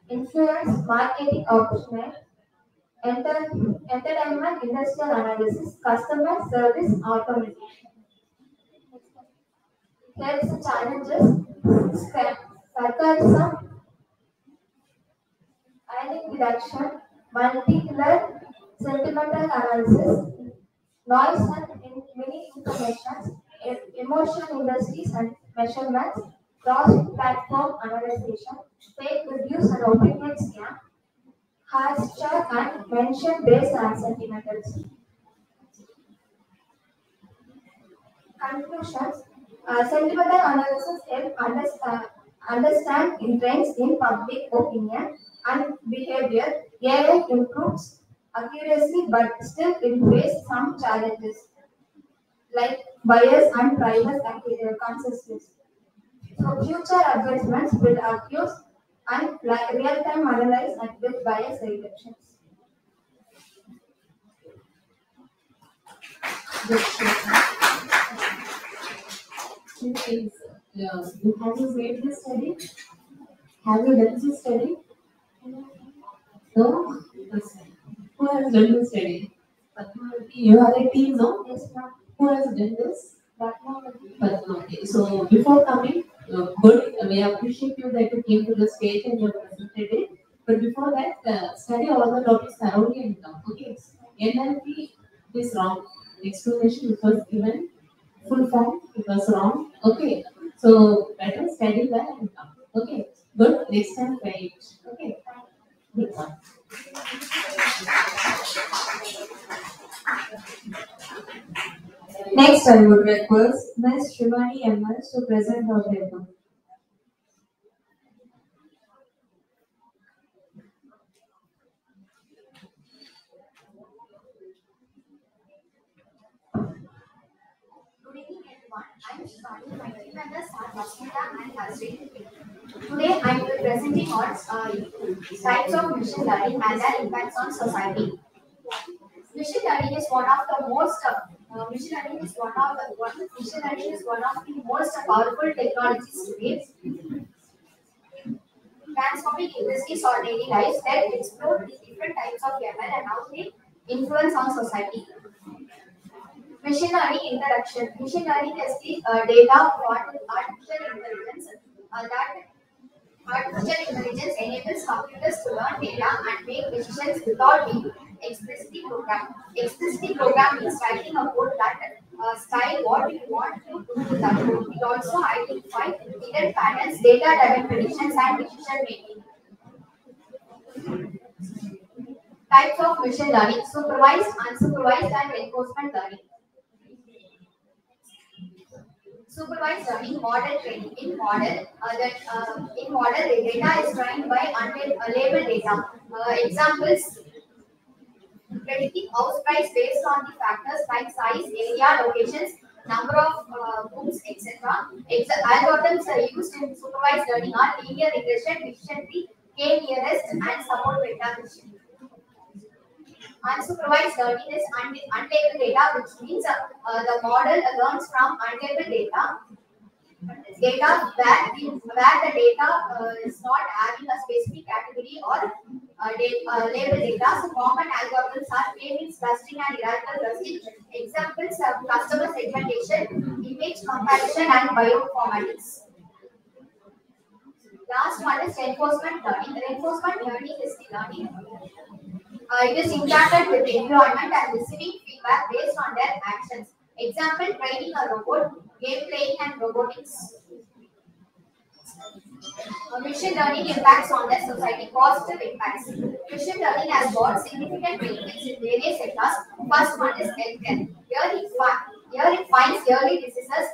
influence marketing optional, entertainment industrial analysis, customer service automation. Here is the challenges, sarcasm, ionic reduction, multicolor sentimental analysis, noise and many information, emotion industries and measurements, cross-platform analysis, fake reviews and opinion scam, hashtag and mention based on sentimentals. Conclusions. Sentimental analysis help understand trends in public opinion and behavior. AI improves accuracy but still it faces some challenges like bias and privacy consistency. So future advancements will accuse and real-time analyze and with bias reductions. Two things. Have you made this study? Have you done this study? No? Who has done this study? You are a team, no? Yes, ma'am. Who has done this? Okay. So before coming, good. We appreciate you that you came to the stage and you presented it. But before that, study all the topics thoroughly and come. Okay. NLP is wrong. Explanation it was given. Full form it was wrong. Okay. So better study that and come. Okay. Good. Next time try it. Okay. Good one. Next, I would request Ms. Shivani MS to present her paper. Good evening, everyone. I'm Shivani. My team members are Rasmita and Hasri. Today, I'm presenting on types of machine learning and their impacts on society. Machine learning is one of the most powerful technologies today, transforming industries or daily lives. That explore the different types of ML and how they influence on society. Machine learning introduction. Machine learning is the data for artificial intelligence. Artificial intelligence enables computers to learn data and make decisions without being explicitly programmed. Explicitly programmed means writing a code that style what you want to do with that code. It also identifies hidden patterns, data-driven predictions, and decision making. Types of machine learning: supervised, unsupervised, and reinforcement learning. Supervised learning, model training. In model, the data is trained by unlabeled data. Examples: predicting house price based on the factors like size, area, locations, number of rooms, etc. Algorithms are used in supervised learning are linear regression, decision tree, k-nearest, and support vector machine. Unsupervised learning is unlabeled data, which means the model learns from unlabeled data. Data where the data is not having a specific category or labeled data. So common algorithms are k-means clustering and hierarchical clustering. Examples of customer segmentation, image comparison, and bioinformatics. Last one is reinforcement learning. Reinforcement learning is the learning. It is interacted with the environment and receiving feedback based on their actions. Example, training a robot, game playing, and robotics. Machine learning impacts on the society. Positive impacts. Machine learning has got significant benefits in various sectors. First one is healthcare. Here it finds early diseases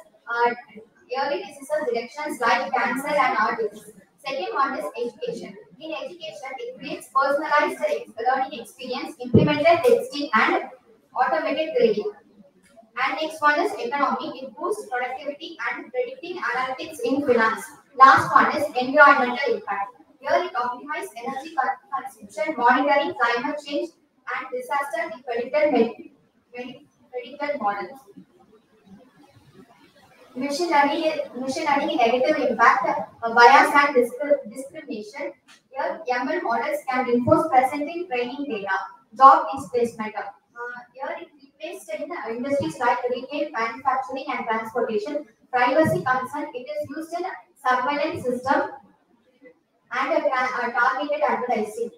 detections like cancer and heart disease. Second one is education. In education, it creates personalized learning experience, implemented testing, and automated grading. And next one is economy. It boosts productivity and predicting analytics in finance. Last one is environmental impact. Here it optimizes energy consumption, monitoring climate change and disaster with predicted models. Machine learning in negative impact, bias and discrimination. Here, ML models can reinforce presenting training data. Job displacement. Here, it replaced in industries like retail, manufacturing, and transportation. Privacy concern. It is used in surveillance system and targeted advertising.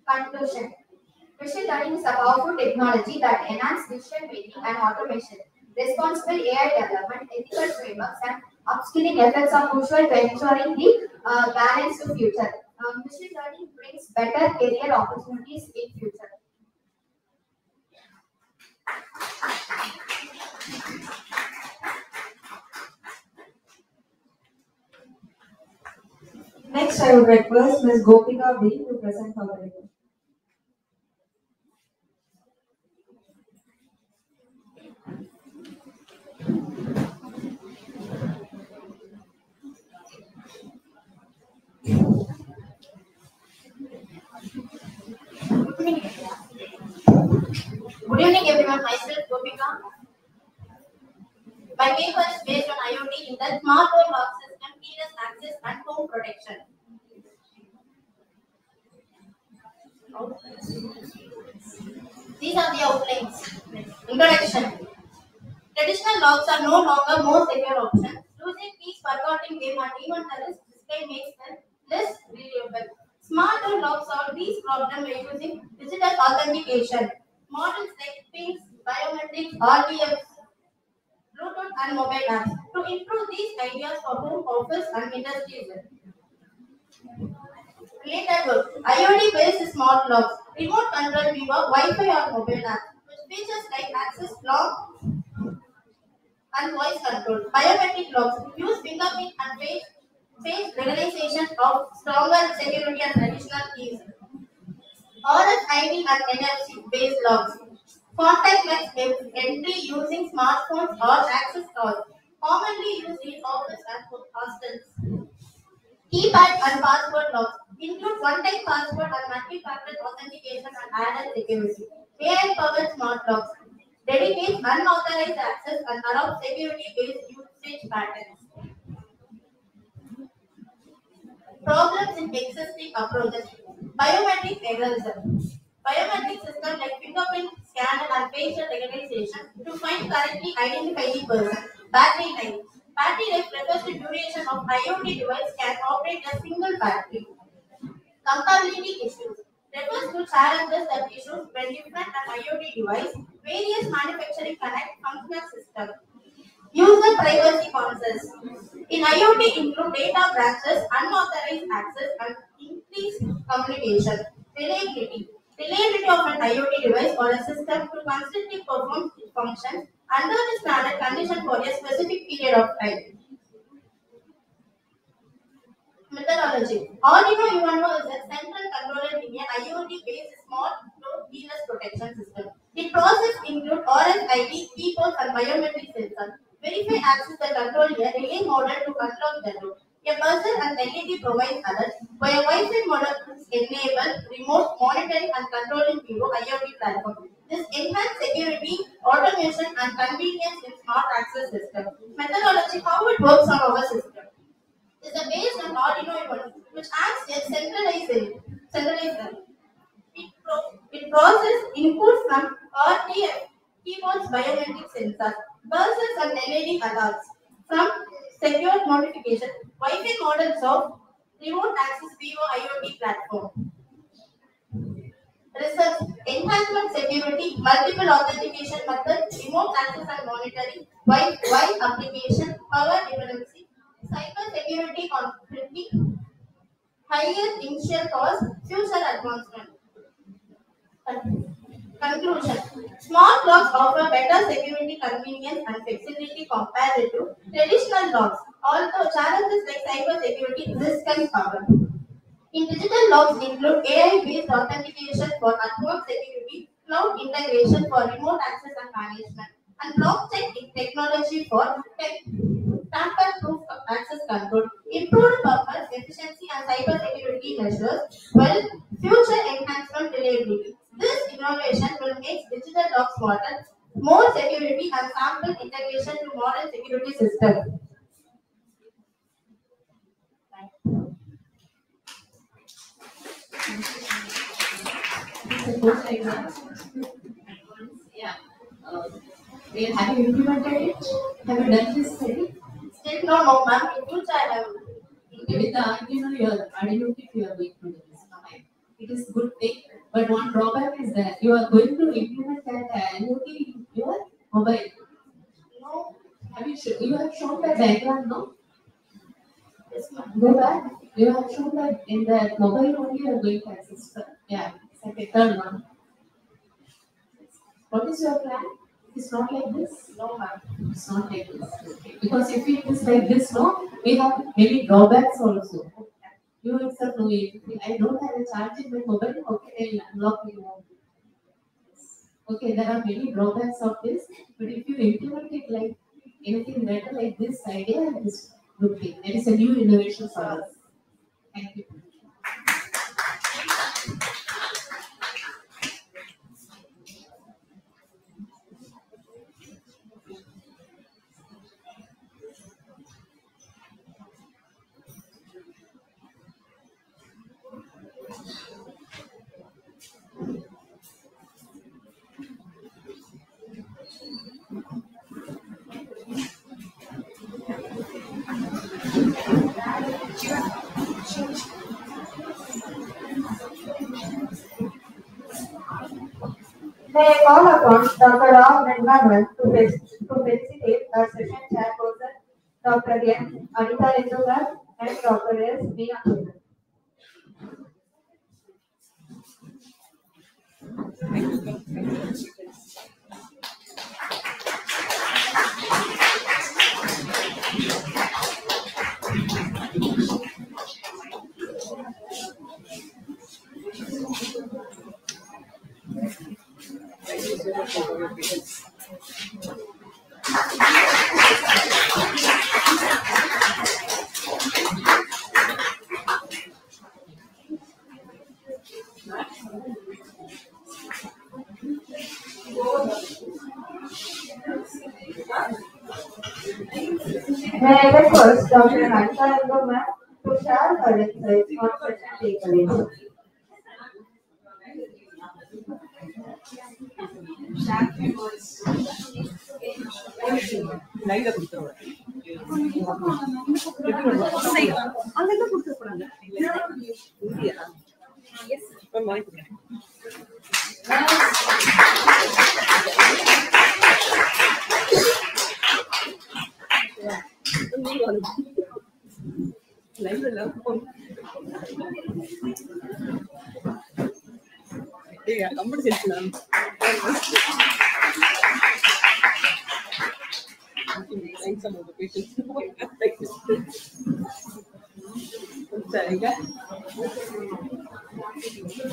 Conclusion. Machine learning is a powerful technology that enhances decision making and automation. Responsible AI development, ethical frameworks, and upskilling efforts are crucial to ensuring the balanced future. Machine learning brings better career opportunities in future. Next, I would request Ms. Gopika B to present her paper. Good evening, everyone. Myself, Gopika. My paper is based on IoT in the smart home lock system, keyless access, and home protection. These are the outlines. Introduction. Traditional locks are no longer more secure option. Losing keys, forgetting them, and even the risk display makes them less reliable. Smart home locks solve these problems by using digital authentication. Models like PINs, biometrics, RTF, Bluetooth, and mobile apps to improve these ideas for home, office, and industries. Related work. IoT-based smart locks, remote control via Wi-Fi or mobile app, with features like access lock and voice control. Biometric locks use fingerprint and face recognition of stronger security and traditional keys. RFID and NFC-based locks. Contactless entry using smartphones or access cards, commonly used in office and hostels. Keypad and password locks include one-time password and multi-factor authentication and added security. AI-powered smart locks dedicate unauthorized access and allow security-based usage patterns. Problems in existing approaches. Biometric errors. Biometric systems like fingerprint scanner and facial recognition to find correctly identify the person. Battery life. Battery life refers to duration of IoT device can operate a single battery. Compatibility issues refers to challenges that issues when different an IoT device, various manufacturing connect functional systems. User privacy concerns. In IoT include data branches, unauthorized access, and increased communication. Reliability. Reliability of an IoT device or a system to constantly perform functions under the standard condition for a specific period of time. Methodology. Arduino Uno is a central controller in an IoT-based small load keyless protection system. The process includes RFID, key ports, and biometric sensors. Verify access the control a relay model to unlock the load. A buzzer and LED provides alerts. By a Wi-Fi model enable remote monitoring and controlling Bureau IoT platform. This enhanced security, automation, and convenience in smart access system. Methodology, how it works on our system. Is based on Arduino Uno, which acts as centralizer. It processes inputs from RTF, keyboards, biometric sensors, buzzers, and LED alerts from secure notification, Wi-Fi models of remote access Vivo IoT platform. Research, enhancement security, multiple authentication methods, remote access and monitoring, wide application, power dependency, cyber security conflicting, higher initial cost, future advancement. Conclusion. Smart locks offer better security, convenience, and flexibility compared to traditional locks. Although challenges like cyber security, risk and power. In digital locks include AI-based authentication for advanced security, cloud integration for remote access and management, and blockchain technology for tamper-proof access control, improved purpose, efficiency, and cybersecurity measures, while future enhancement reliability. This innovation will make digital locks smarter, more security, and sample integration to modern security systems. Yeah. Have you implemented it? Have you done this study? Still no, ma'am. In future, I have. With the Arduino, your Arduino kit, you are going to do this. It is good thing, but one drawback is that you are going to implement that IoT in your mobile. No. You have shown that diagram, no? Yes, ma'am. Go back. You have shown that in that mobile only you are going to access. Yeah, second, third one. What is your plan? It's not like this? No, ma'am. It's not like this. Okay. Because if it is like this, no, we have many drawbacks also. You yourself know it. I don't have a charge in my mobile. Okay, I'll unlock my mobile. Okay, there are many drawbacks of this, but if you implement it like anything better like this idea, it is good thing. That is a new innovation for us. Thank you. May I call upon Dr. Ram Nirmanan to felicitate our session chairperson, Dr. N. Anita Rendugar and Dr. S. Meenakshi. May I request Dr. Anita Rendugar to share her insights on session takeaways. Yeah, competition. Thanks some of the patients.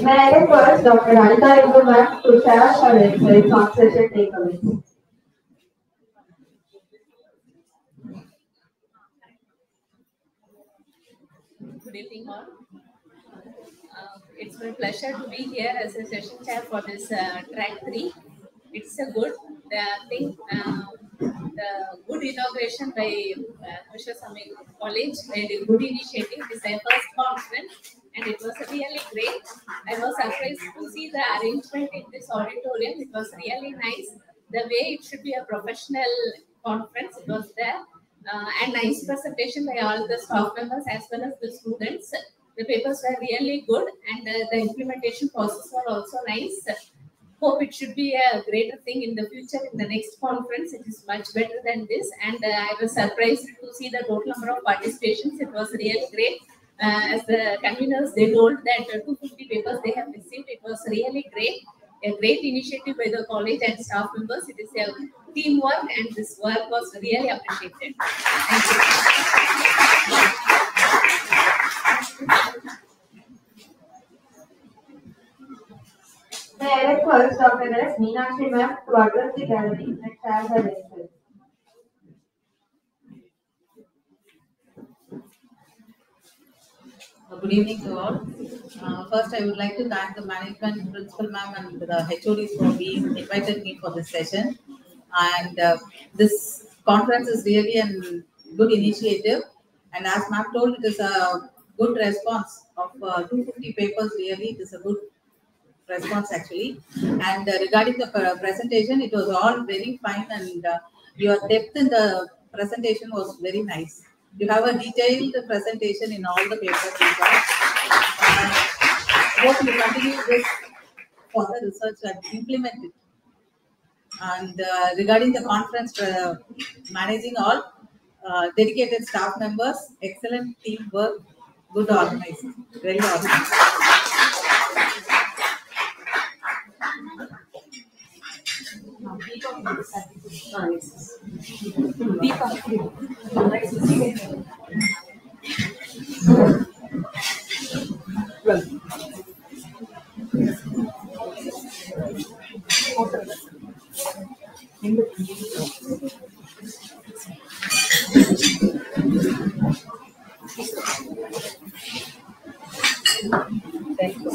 May I request Dr. Anita Rendugar to share her insights on session takeaways. Good evening, all. It's my pleasure to be here as a session chair for this track 3. It's a good thing, the good inauguration by Mr. Samik College, and a good initiative. It's their first conference, and it was really great. I was surprised to see the arrangement in this auditorium. It was really nice. The way it should be a professional conference, it was there. And nice presentation by all the staff members as well as the students. The papers were really good, and the implementation process were also nice. Hope it should be a greater thing in the future. In the next conference, it is much better than this. And I was surprised to see the total number of participations. It was really great. As the conveners, they told that 250 papers they have received. It was really great. A great initiative by the college and staff members. It is a teamwork, and this work was really appreciated. Thank you. May I request Dr. S. Meenakshi ma'am to address the gallery and share her lecture. Good evening to all. First, I would like to thank the management, principal ma'am, and the HODs for being invited me for this session. And this conference is really a good initiative. And as ma'am told, it is a good response of 250 papers. Really, it is a good response actually. And regarding the presentation, it was all very fine, and your depth in the presentation was very nice. You have a detailed presentation in all the papers you got. Hope you continue this for the research and implement it. And regarding the conference, managing all dedicated staff members, excellent teamwork, good organized, very organized. Thank you.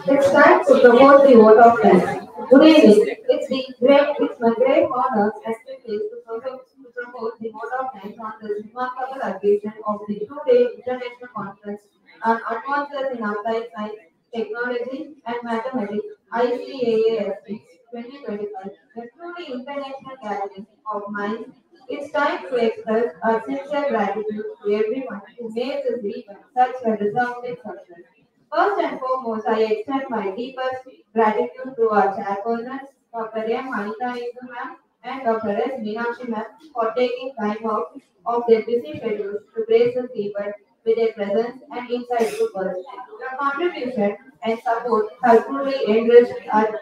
It's time to promote the vote of thanks. Good evening. It's my great honor as privilege to promote the vote of thanks on this remarkable occasion of the two-day international conference on advances in applied science, technology, and mathematics (ICAASTM) 2025. A truly international gathering of minds. It's time to express our sincere gratitude to everyone who made this event such a resounding success. First and foremost, I extend my deepest gratitude to our chairpersons, Dr. M. Anita Indu ma'am and Dr. S. Meenakshi ma'am for taking time out of their busy schedules to grace this event with their presence and insightful words. Your contribution and support have truly enriched our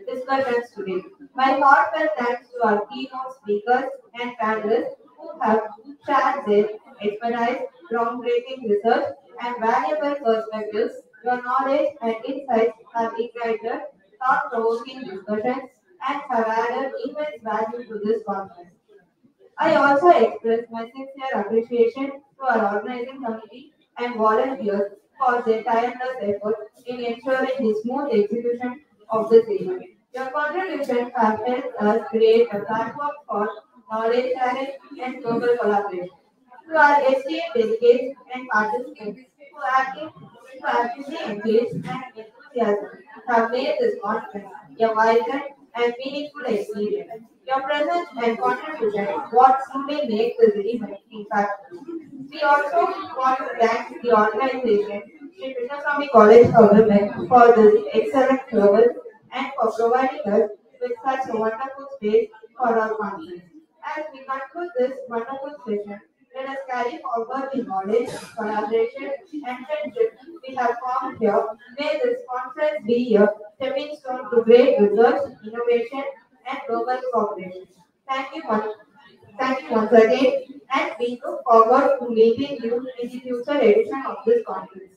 discussions today. My heartfelt thanks to our keynote speakers and panelists who have shared their expertise, groundbreaking research, and valuable perspectives. Your knowledge and insights have ignited thought-provoking discussions and have added immense value to this conference. I also express my sincere appreciation to our organizing committee and volunteers for their tireless effort in ensuring the smooth execution of this event. Your contributions have helped us create a platform for knowledge sharing and global collaboration. To our esteemed delegates and participants who actively engaged and enthusiasm have made this conference a vibrant, and meaningful experience. Your presence and contribution is what truly makes this event impactful. We also want to thank the organization, Sri Krishnaswamy College for Women, for this excellent service and for providing us with such a wonderful space for our conference. As we conclude this wonderful session, let us carry forward the knowledge, collaboration, and friendship we have formed here. May this conference be a stepping stone to great research, innovation, and global cooperation. Thank you once, thank you once again, and we look forward to meeting you in the future edition of this conference.